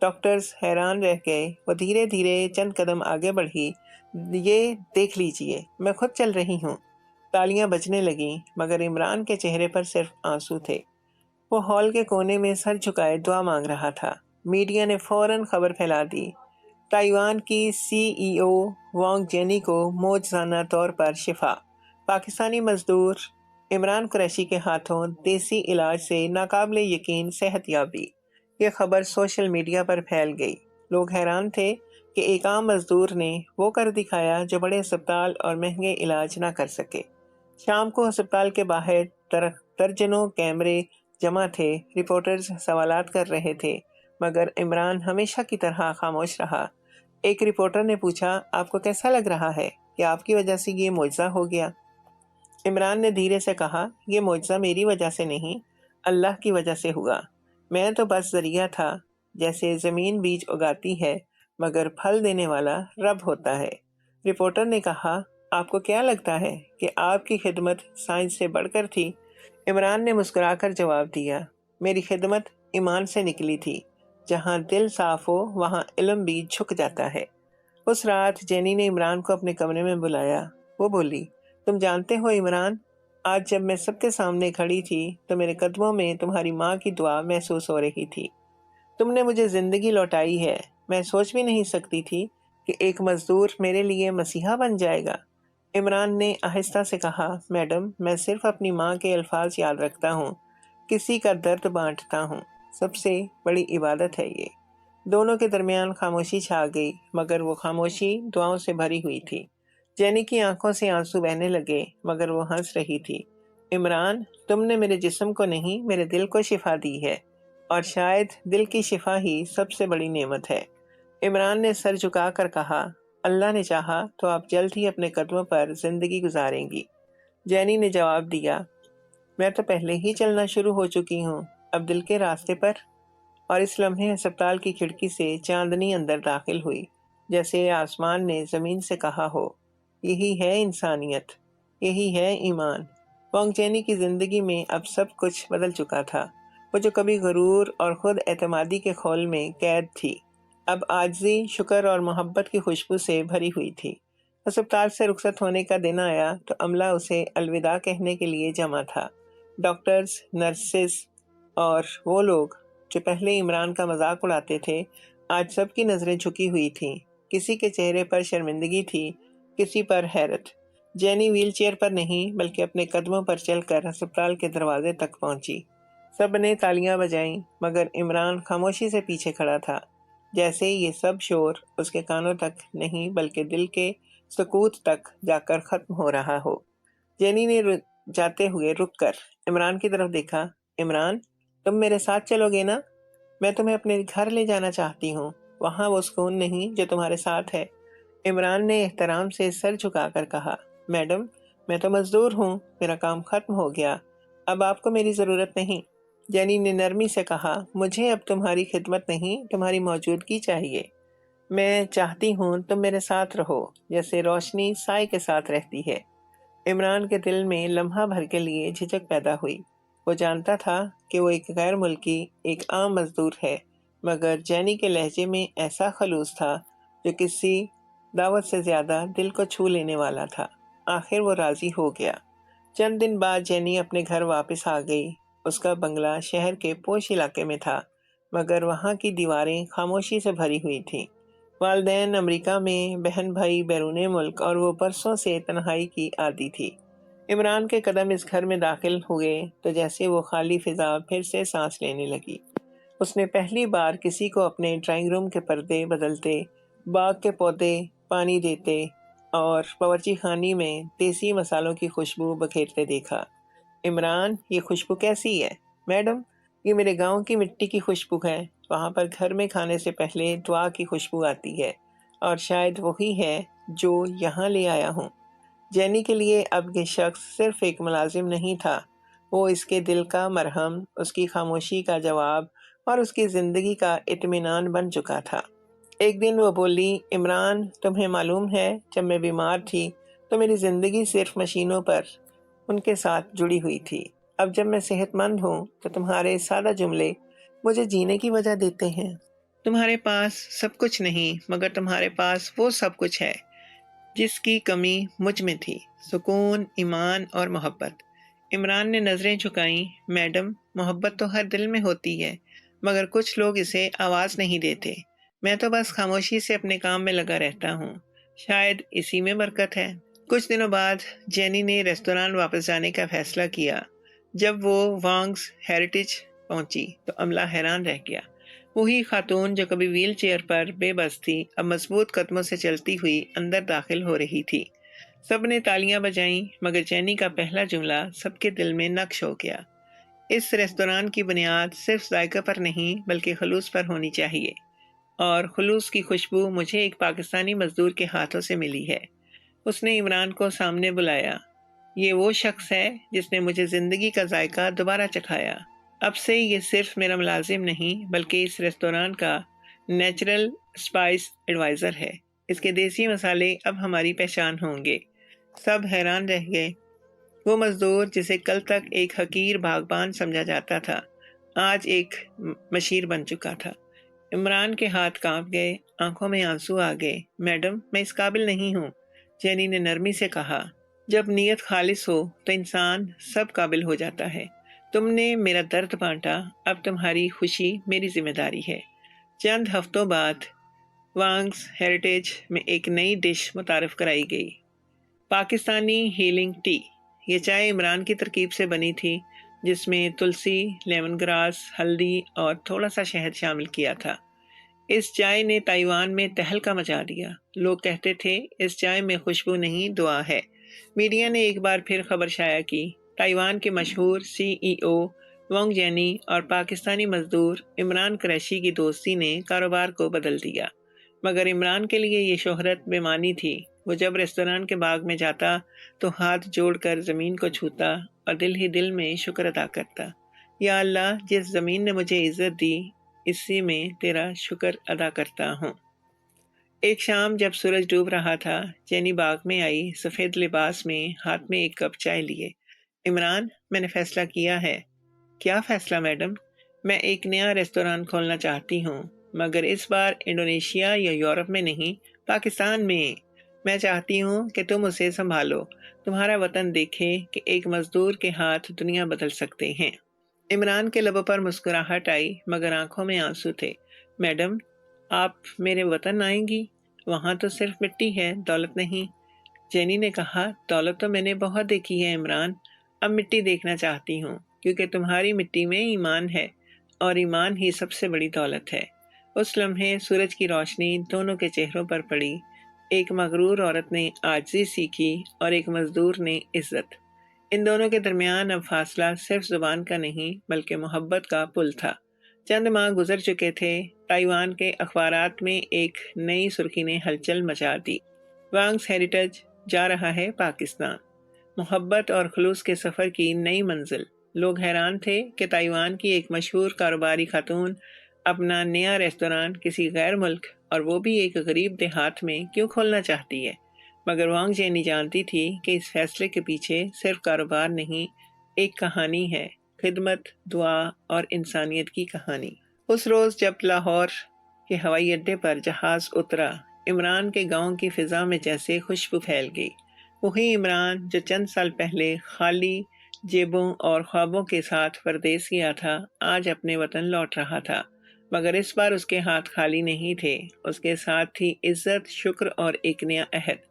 ڈاکٹرز حیران رہ گئے۔ وہ دھیرے دھیرے چند قدم آگے بڑھی، یہ دیکھ لیجئے، میں خود چل رہی ہوں۔ تالیاں بجنے لگیں، مگر عمران کے چہرے پر صرف آنسو تھے۔ وہ ہال کے کونے میں سر جھکائے دعا مانگ رہا تھا۔ میڈیا نے فوراً خبر پھیلا دی، تائیوان کی CEO وانگ جینی کو معجزانہ طور پر شفا۔ پاکستانی مزدور عمران قریشی کے ہاتھوں دیسی علاج سے ناقابل یقین صحت یابی۔ یہ خبر سوشل میڈیا پر پھیل گئی۔ لوگ حیران تھے کہ ایک عام مزدور نے وہ کر دکھایا جو بڑے اسپتال اور مہنگے علاج نہ کر سکے۔ شام کو ہسپتال کے باہر درجنوں کیمرے جمع تھے، رپورٹرز سوالات کر رہے تھے، مگر عمران ہمیشہ کی طرح خاموش رہا۔ ایک رپورٹر نے پوچھا، آپ کو کیسا لگ رہا ہے کہ آپ کی وجہ سے یہ معجزہ ہو گیا؟ عمران نے دھیرے سے کہا، یہ معجزہ میری وجہ سے نہیں، اللہ کی وجہ سے ہوا۔ میں تو بس ذریعہ تھا، جیسے زمین بیج اگاتی ہے مگر پھل دینے والا رب ہوتا ہے۔ رپورٹر نے کہا، آپ کو کیا لگتا ہے کہ آپ کی خدمت سائنس سے بڑھ کر تھی؟ عمران نے مسکرا کر جواب دیا، میری خدمت ایمان سے نکلی تھی، جہاں دل صاف ہو وہاں علم بھی جھک جاتا ہے۔ اس رات جینی نے عمران کو اپنے کمرے میں بلایا۔ وہ بولی، تم جانتے ہو عمران، آج جب میں سب کے سامنے کھڑی تھی تو میرے قدموں میں تمہاری ماں کی دعا محسوس ہو رہی تھی۔ تم نے مجھے زندگی لوٹائی ہے۔ میں سوچ بھی نہیں سکتی تھی کہ ایک مزدور میرے لیے مسیحا بن جائے گا۔ عمران نے آہستہ سے کہا، میڈم، میں صرف اپنی ماں کے الفاظ یاد رکھتا ہوں، کسی کا درد بانٹتا ہوں، سب سے بڑی عبادت ہے یہ۔ دونوں کے درمیان خاموشی چھا گئی، مگر وہ خاموشی دعاؤں سے بھری ہوئی تھی۔ جینی کی آنکھوں سے آنسو بہنے لگے، مگر وہ ہنس رہی تھی۔ عمران، تم نے میرے جسم کو نہیں، میرے دل کو شفا دی ہے۔ اور شاید دل کی شفا ہی سب سے بڑی نعمت ہے۔ عمران نے سر جھکا کر کہا، اللہ نے چاہا تو آپ جلد ہی اپنے قدموں پر زندگی گزاریں گی۔ جینی نے جواب دیا، میں تو پہلے ہی چلنا شروع ہو چکی ہوں، اب دل کے راستے پر۔ اور اس لمحے ہسپتال کی کھڑکی سے چاندنی اندر داخل ہوئی، جیسے آسمان نے زمین سے کہا ہو، یہی ہے انسانیت، یہی ہے ایمان۔ وانگ جینی کی زندگی میں اب سب کچھ بدل چکا تھا۔ وہ جو کبھی غرور اور خود اعتمادی کے خول میں قید تھی، اب عاجزی، شکر اور محبت کی خوشبو سے بھری ہوئی تھی۔ ہسپتال سے رخصت ہونے کا دن آیا تو عملہ اسے الوداع کہنے کے لیے جمع تھا۔ ڈاکٹرز، نرسز اور وہ لوگ جو پہلے عمران کا مذاق اڑاتے تھے، آج سب کی نظریں جھکی ہوئی تھیں۔ کسی کے چہرے پر شرمندگی تھی، کسی پر حیرت۔ جینی ویل چیئر پر نہیں بلکہ اپنے قدموں پر چل کر ہسپتال کے دروازے تک پہنچی۔ سب نے تالیاں بجائیں، مگر عمران خاموشی سے پیچھے کھڑا تھا، جیسے یہ سب شور اس کے کانوں تک نہیں بلکہ دل کے سکوت تک جا کر ختم ہو رہا ہو۔ جینی نے جاتے ہوئے رک کر عمران کی طرف دیکھا۔ عمران، تم میرے ساتھ چلو گے نا؟ میں تمہیں اپنے گھر لے جانا چاہتی ہوں، وہاں وہ سکون نہیں جو تمہارے ساتھ ہے۔ عمران نے احترام سے سر جھکا کر کہا، میڈم، میں تو مزدور ہوں، میرا کام ختم ہو گیا، اب آپ کو میری ضرورت نہیں۔ جینی نے نرمی سے کہا، مجھے اب تمہاری خدمت نہیں، تمہاری موجودگی چاہیے۔ میں چاہتی ہوں تم میرے ساتھ رہو، جیسے روشنی سائے کے ساتھ رہتی ہے۔ عمران کے دل میں لمحہ بھر کے لیے جھجک پیدا ہوئی۔ وہ جانتا تھا کہ وہ ایک غیر ملکی، ایک عام مزدور ہے، مگر جینی کے لہجے میں ایسا خلوص تھا جو کسی دعوت سے زیادہ دل کو چھو لینے والا تھا۔ آخر وہ راضی ہو گیا۔ چند دن بعد جینی اپنے گھر واپس آ گئی۔ اس کا بنگلہ شہر کے پوش علاقے میں تھا، مگر وہاں کی دیواریں خاموشی سے بھری ہوئی تھیں۔ والدین امریکہ میں، بہن بھائی بیرون ملک، اور وہ برسوں سے تنہائی کی عادی تھی۔ عمران کے قدم اس گھر میں داخل ہوئے تو جیسے وہ خالی فضا پھر سے سانس لینے لگی۔ اس نے پہلی بار کسی کو اپنے ڈرائنگ روم کے پردے بدلتے، باغ کے پودے پانی دیتے اور باورچی خانے میں دیسی مسالوں کی خوشبو بکھیرتے دیکھا۔ عمران، یہ خوشبو کیسی ہے؟ میڈم، یہ میرے گاؤں کی مٹی کی خوشبو ہے، وہاں پر گھر میں کھانے سے پہلے دعا کی خوشبو آتی ہے، اور شاید وہی ہے جو یہاں لے آیا ہوں۔ جینی کے لیے اب یہ شخص صرف ایک ملازم نہیں تھا، وہ اس کے دل کا مرہم، اس کی خاموشی کا جواب اور اس کی زندگی کا اطمینان بن چکا تھا۔ ایک دن وہ بولی، عمران، تمہیں معلوم ہے جب میں بیمار تھی تو میری زندگی صرف مشینوں پر ان کے ساتھ جڑی ہوئی تھی۔ اب جب میں صحت مند ہوں تو تمہارے سادہ جملے مجھے جینے کی وجہ دیتے ہیں۔ تمہارے پاس سب کچھ نہیں، مگر تمہارے پاس وہ سب کچھ ہے جس کی کمی مجھ میں تھی، سکون، ایمان اور محبت۔ عمران نے نظریں جھکائیں۔ میڈم، محبت تو ہر دل میں ہوتی ہے، مگر کچھ لوگ اسے آواز نہیں دیتے۔ میں تو بس خاموشی سے اپنے کام میں لگا رہتا ہوں، شاید اسی میں برکت ہے۔ کچھ دنوں بعد جینی نے ریستوران واپس جانے کا فیصلہ کیا۔ جب وہ وانگز ہیریٹیج پہنچی تو عملہ حیران رہ گیا۔ وہی خاتون جو کبھی ویل چیئر پر بے بس تھی، اب مضبوط قدموں سے چلتی ہوئی اندر داخل ہو رہی تھی۔ سب نے تالیاں بجائیں، مگر جینی کا پہلا جملہ سب کے دل میں نقش ہو گیا۔ اس ریستوران کی بنیاد صرف ذائقہ پر نہیں بلکہ خلوص پر ہونی چاہیے، اور خلوص کی خوشبو مجھے ایک پاکستانی مزدور کے ہاتھوں سے ملی ہے۔ اس نے عمران کو سامنے بلایا۔ یہ وہ شخص ہے جس نے مجھے زندگی کا ذائقہ دوبارہ چکھایا۔ اب سے یہ صرف میرا ملازم نہیں بلکہ اس ریستوران کا نیچرل اسپائس ایڈوائزر ہے۔ اس کے دیسی مسالے اب ہماری پہچان ہوں گے۔ سب حیران رہ گئے۔ وہ مزدور جسے کل تک ایک حقیر باغبان سمجھا جاتا تھا، آج ایک مشیر بن چکا تھا۔ عمران کے ہاتھ کانپ گئے، آنکھوں میں آنسو آ گئے۔ میڈم، میں اس قابل نہیں ہوں، جینی نے نرمی سے کہا۔ جب نیت خالص ہو تو انسان سب قابل ہو جاتا ہے۔ تم نے میرا درد بانٹا، اب تمہاری خوشی میری ذمہ داری ہے۔ چند ہفتوں بعد وانگز ہیریٹیج میں ایک نئی ڈش متعارف کرائی گئی، پاکستانی ہیلنگ ٹی۔ یہ چائے عمران کی ترکیب سے بنی تھی، جس میں تلسی، لیمن گراس، ہلدی اور تھوڑا سا شہد شامل کیا تھا۔ اس چائے نے تائیوان میں تہلکہ مچا دیا۔ لوگ کہتے تھے اس چائے میں خوشبو نہیں، دعا ہے۔ میڈیا نے ایک بار پھر خبر شائع کی، تائیوان کے مشہور CEO وانگ جینی اور پاکستانی مزدور عمران قریشی کی دوستی نے کاروبار کو بدل دیا، مگر عمران کے لیے یہ شہرت بے معنی تھی۔ وہ جب ریستوران کے باغ میں جاتا تو ہاتھ جوڑ کر زمین کو چھوتا اور دل ہی دل میں شکر ادا کرتا، یا اللہ، جس زمین نے مجھے عزت دی، اسی میں تیرا شکر ادا کرتا ہوں۔ ایک شام جب سورج ڈوب رہا تھا، جینی باغ میں آئی، سفید لباس میں، ہاتھ میں ایک کپ چائے لیے۔ عمران، میں نے فیصلہ کیا ہے۔ کیا فیصلہ میڈم؟ میں ایک نیا ریستوران کھولنا چاہتی ہوں، مگر اس بار انڈونیشیا یا یورپ میں نہیں، پاکستان میں۔ میں چاہتی ہوں کہ تم اسے سنبھالو، تمہارا وطن دیکھے کہ ایک مزدور کے ہاتھ دنیا بدل سکتے ہیں۔ عمران کے لبوں پر مسکراہٹ آئی، مگر آنکھوں میں آنسو تھے۔ میڈم، آپ میرے وطن آئیں گی؟ وہاں تو صرف مٹی ہے، دولت نہیں۔ جینی نے کہا، دولت تو میں نے بہت دیکھی ہے عمران، اب مٹی دیکھنا چاہتی ہوں، کیونکہ تمہاری مٹی میں ایمان ہے، اور ایمان ہی سب سے بڑی دولت ہے۔ اس لمحے سورج کی روشنی دونوں کے چہروں پر پڑی۔ ایک مغرور عورت نے عاجزی سیکھی اور ایک مزدور نے عزت۔ ان دونوں کے درمیان اب فاصلہ صرف زبان کا نہیں بلکہ محبت کا پل تھا۔ چند ماہ گزر چکے تھے، تائیوان کے اخبارات میں ایک نئی سرخی نے ہلچل مچا دی، وانگز ہیریٹیج جا رہا ہے پاکستان، محبت اور خلوص کے سفر کی نئی منزل۔ لوگ حیران تھے کہ تائیوان کی ایک مشہور کاروباری خاتون اپنا نیا ریستوران کسی غیر ملک، اور وہ بھی ایک غریب دیہات میں، کیوں کھولنا چاہتی ہے؟ مگر وانگ جینی جانتی تھی کہ اس فیصلے کے پیچھے صرف کاروبار نہیں، ایک کہانی ہے، خدمت، دعا اور انسانیت کی کہانی۔ اس روز جب لاہور کے ہوائی اڈے پر جہاز اترا، عمران کے گاؤں کی فضا میں جیسے خوشبو پھیل گئی۔ وہی عمران جو چند سال پہلے خالی جیبوں اور خوابوں کے ساتھ پردیس گیا تھا، آج اپنے وطن لوٹ رہا تھا، مگر اس بار اس کے ہاتھ خالی نہیں تھے، اس کے ساتھ تھی عزت، شکر اور ایک نیا عہد۔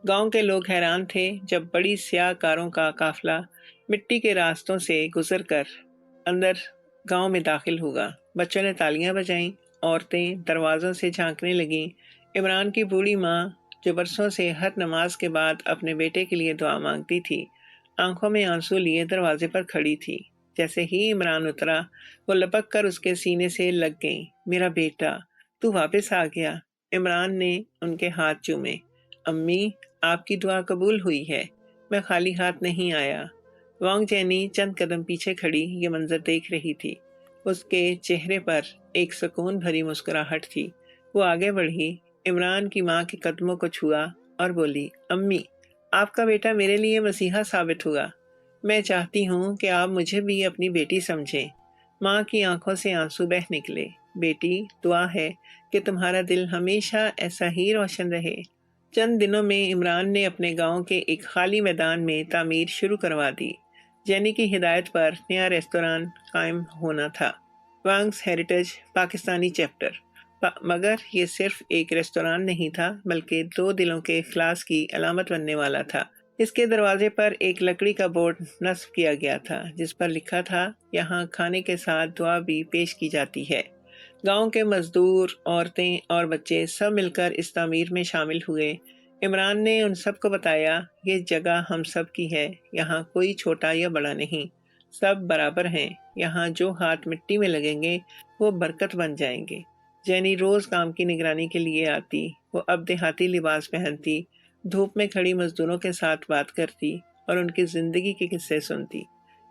گاؤں کے لوگ حیران تھے جب بڑی سیاہ کاروں کا قافلہ مٹی کے راستوں سے گزر کر اندر گاؤں میں داخل ہوا۔ بچوں نے تالیاں بجائیں، عورتیں دروازوں سے جھانکنے لگیں۔ عمران کی بوڑھی ماں جو برسوں سے ہر نماز کے بعد اپنے بیٹے کے لیے دعا مانگتی تھی، آنکھوں میں آنسو لیے دروازے پر کھڑی تھی۔ جیسے ہی عمران اترا، وہ لپک کر اس کے سینے سے لگ گئیں۔ میرا بیٹا، تو واپس آ گیا۔ عمران نے ان کے ہاتھ چومے۔ امی، آپ کی دعا قبول ہوئی ہے، میں خالی ہاتھ نہیں آیا۔ وانگ جینی چند قدم پیچھے کھڑی یہ منظر دیکھ رہی تھی۔ اس کے چہرے پر ایک سکون بھری مسکراہٹ تھی۔ وہ آگے بڑھی، عمران کی ماں کے قدموں کو چھوا اور بولی، امی، آپ کا بیٹا میرے لیے مسیحا ثابت ہوا۔ میں چاہتی ہوں کہ آپ مجھے بھی اپنی بیٹی سمجھیں۔ ماں کی آنکھوں سے آنسو بہہ نکلے۔ بیٹی، دعا ہے کہ تمہارا دل ہمیشہ ایسا ہی روشن رہے۔ چند دنوں میں عمران نے اپنے گاؤں کے ایک خالی میدان میں تعمیر شروع کروا دی۔ جینی کی ہدایت پر نیا ریستوران قائم ہونا تھا، وانگز ہیریٹیج پاکستانی چیپٹر۔ مگر یہ صرف ایک ریستوران نہیں تھا، بلکہ دو دلوں کے اخلاص کی علامت بننے والا تھا۔ اس کے دروازے پر ایک لکڑی کا بورڈ نصب کیا گیا تھا، جس پر لکھا تھا، یہاں کھانے کے ساتھ دعا بھی پیش کی جاتی ہے۔ گاؤں کے مزدور، عورتیں اور بچے سب مل کر اس تعمیر میں شامل ہوئے۔ عمران نے ان سب کو بتایا، یہ جگہ ہم سب کی ہے، یہاں کوئی چھوٹا یا بڑا نہیں، سب برابر ہیں، یہاں جو ہاتھ مٹی میں لگیں گے وہ برکت بن جائیں گے۔ جینی روز کام کی نگرانی کے لیے آتی، وہ اب دیہاتی لباس پہنتی، دھوپ میں کھڑی مزدوروں کے ساتھ بات کرتی اور ان کی زندگی کے قصے سنتی۔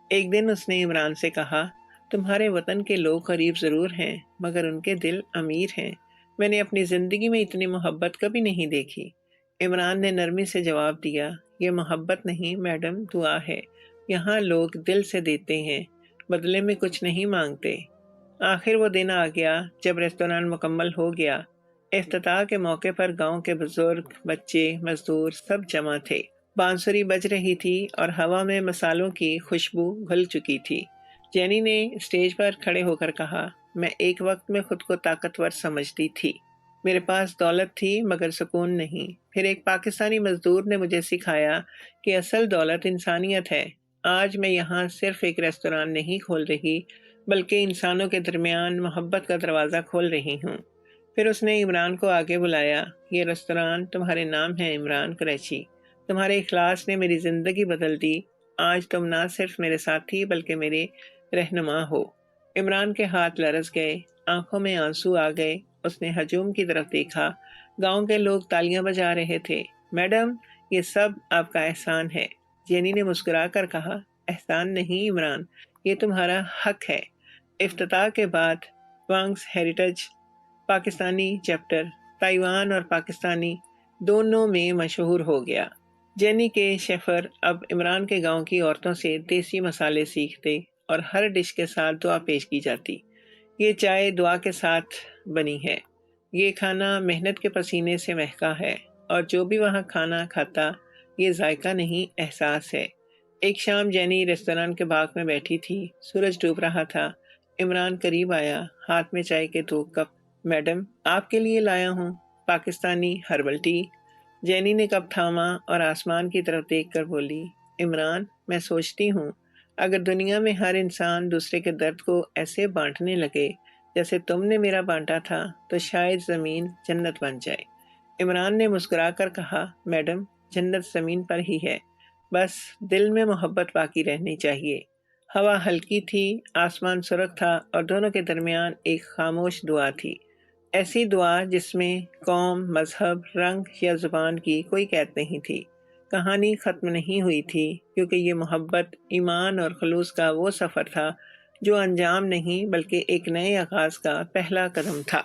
ایک دن اس نے عمران سے کہا، تمہارے وطن کے لوگ غریب ضرور ہیں، مگر ان کے دل امیر ہیں۔ میں نے اپنی زندگی میں اتنی محبت کبھی نہیں دیکھی۔ عمران نے نرمی سے جواب دیا، یہ محبت نہیں میڈم، دعا ہے۔ یہاں لوگ دل سے دیتے ہیں، بدلے میں کچھ نہیں مانگتے۔ آخر وہ دن آ گیا جب ریستوران مکمل ہو گیا۔ افتتاح کے موقع پر گاؤں کے بزرگ، بچے، مزدور سب جمع تھے۔ بانسری بج رہی تھی اور ہوا میں مصالوں کی خوشبو گھل چکی تھی۔ جینی نے اسٹیج پر کھڑے ہو کر کہا، میں ایک وقت میں خود کو طاقتور سمجھتی تھی، میرے پاس دولت تھی مگر سکون نہیں۔ پھر ایک پاکستانی مزدور نے مجھے سکھایا کہ اصل دولت انسانیت ہے۔ آج میں یہاں صرف ایک ریستوران نہیں کھول رہی، بلکہ انسانوں کے درمیان محبت کا دروازہ کھول رہی ہوں۔ پھر اس نے عمران کو آگے بلایا، یہ ریستوران تمہارے نام ہے عمران قریشی، تمہارے اخلاص نے میری زندگی بدل دی۔ آج تم نہ صرف میرے ساتھی بلکہ میرے رہنما ہو۔ عمران کے ہاتھ لرز گئے، آنکھوں میں آنسو آ گئے۔ اس نے ہجوم کی طرف دیکھا۔ گاؤں کے لوگ تالیاں بجا رہے تھے۔ میڈم، یہ سب آپ کا احسان ہے، جینی نے مسکرا کر کہا۔ احسان نہیں عمران، یہ تمہارا حق ہے۔ افتتاح کے بعد وانگس ہیریٹیج پاکستانی چیپٹر تائیوان اور پاکستانی دونوں میں مشہور ہو گیا۔ جینی کے شیفر اب عمران کے گاؤں کی عورتوں سے دیسی مسالے سیکھتے اور ہر ڈش کے ساتھ دعا پیش کی جاتی۔ یہ چائے دعا کے ساتھ بنی ہے، یہ کھانا محنت کے پسینے سے مہکا ہے، اور جو بھی وہاں کھانا کھاتا یہ ذائقہ نہیں احساس ہے۔ ایک شام جینی ریستوران کے باغ میں بیٹھی تھی، سورج ڈوب رہا تھا۔ عمران قریب آیا، ہاتھ میں چائے کے 2 کپ۔ میڈم، آپ کے لیے لایا ہوں پاکستانی ہربل ٹی۔ جینی نے کپ تھاما اور آسمان کی طرف دیکھ کر بولی، عمران، میں سوچتی ہوں اگر دنیا میں ہر انسان دوسرے کے درد کو ایسے بانٹنے لگے جیسے تم نے میرا بانٹا تھا تو شاید زمین جنت بن جائے۔ عمران نے مسکرا کر کہا، میڈم، جنت زمین پر ہی ہے، بس دل میں محبت باقی رہنی چاہیے۔ ہوا ہلکی تھی، آسمان سرخ تھا، اور دونوں کے درمیان ایک خاموش دعا تھی، ایسی دعا جس میں قوم، مذہب، رنگ یا زبان کی کوئی قید نہیں تھی۔ کہانی ختم نہیں ہوئی تھی، کیونکہ یہ محبت، ایمان اور خلوص کا وہ سفر تھا جو انجام نہیں بلکہ ایک نئے آغاز کا پہلا قدم تھا۔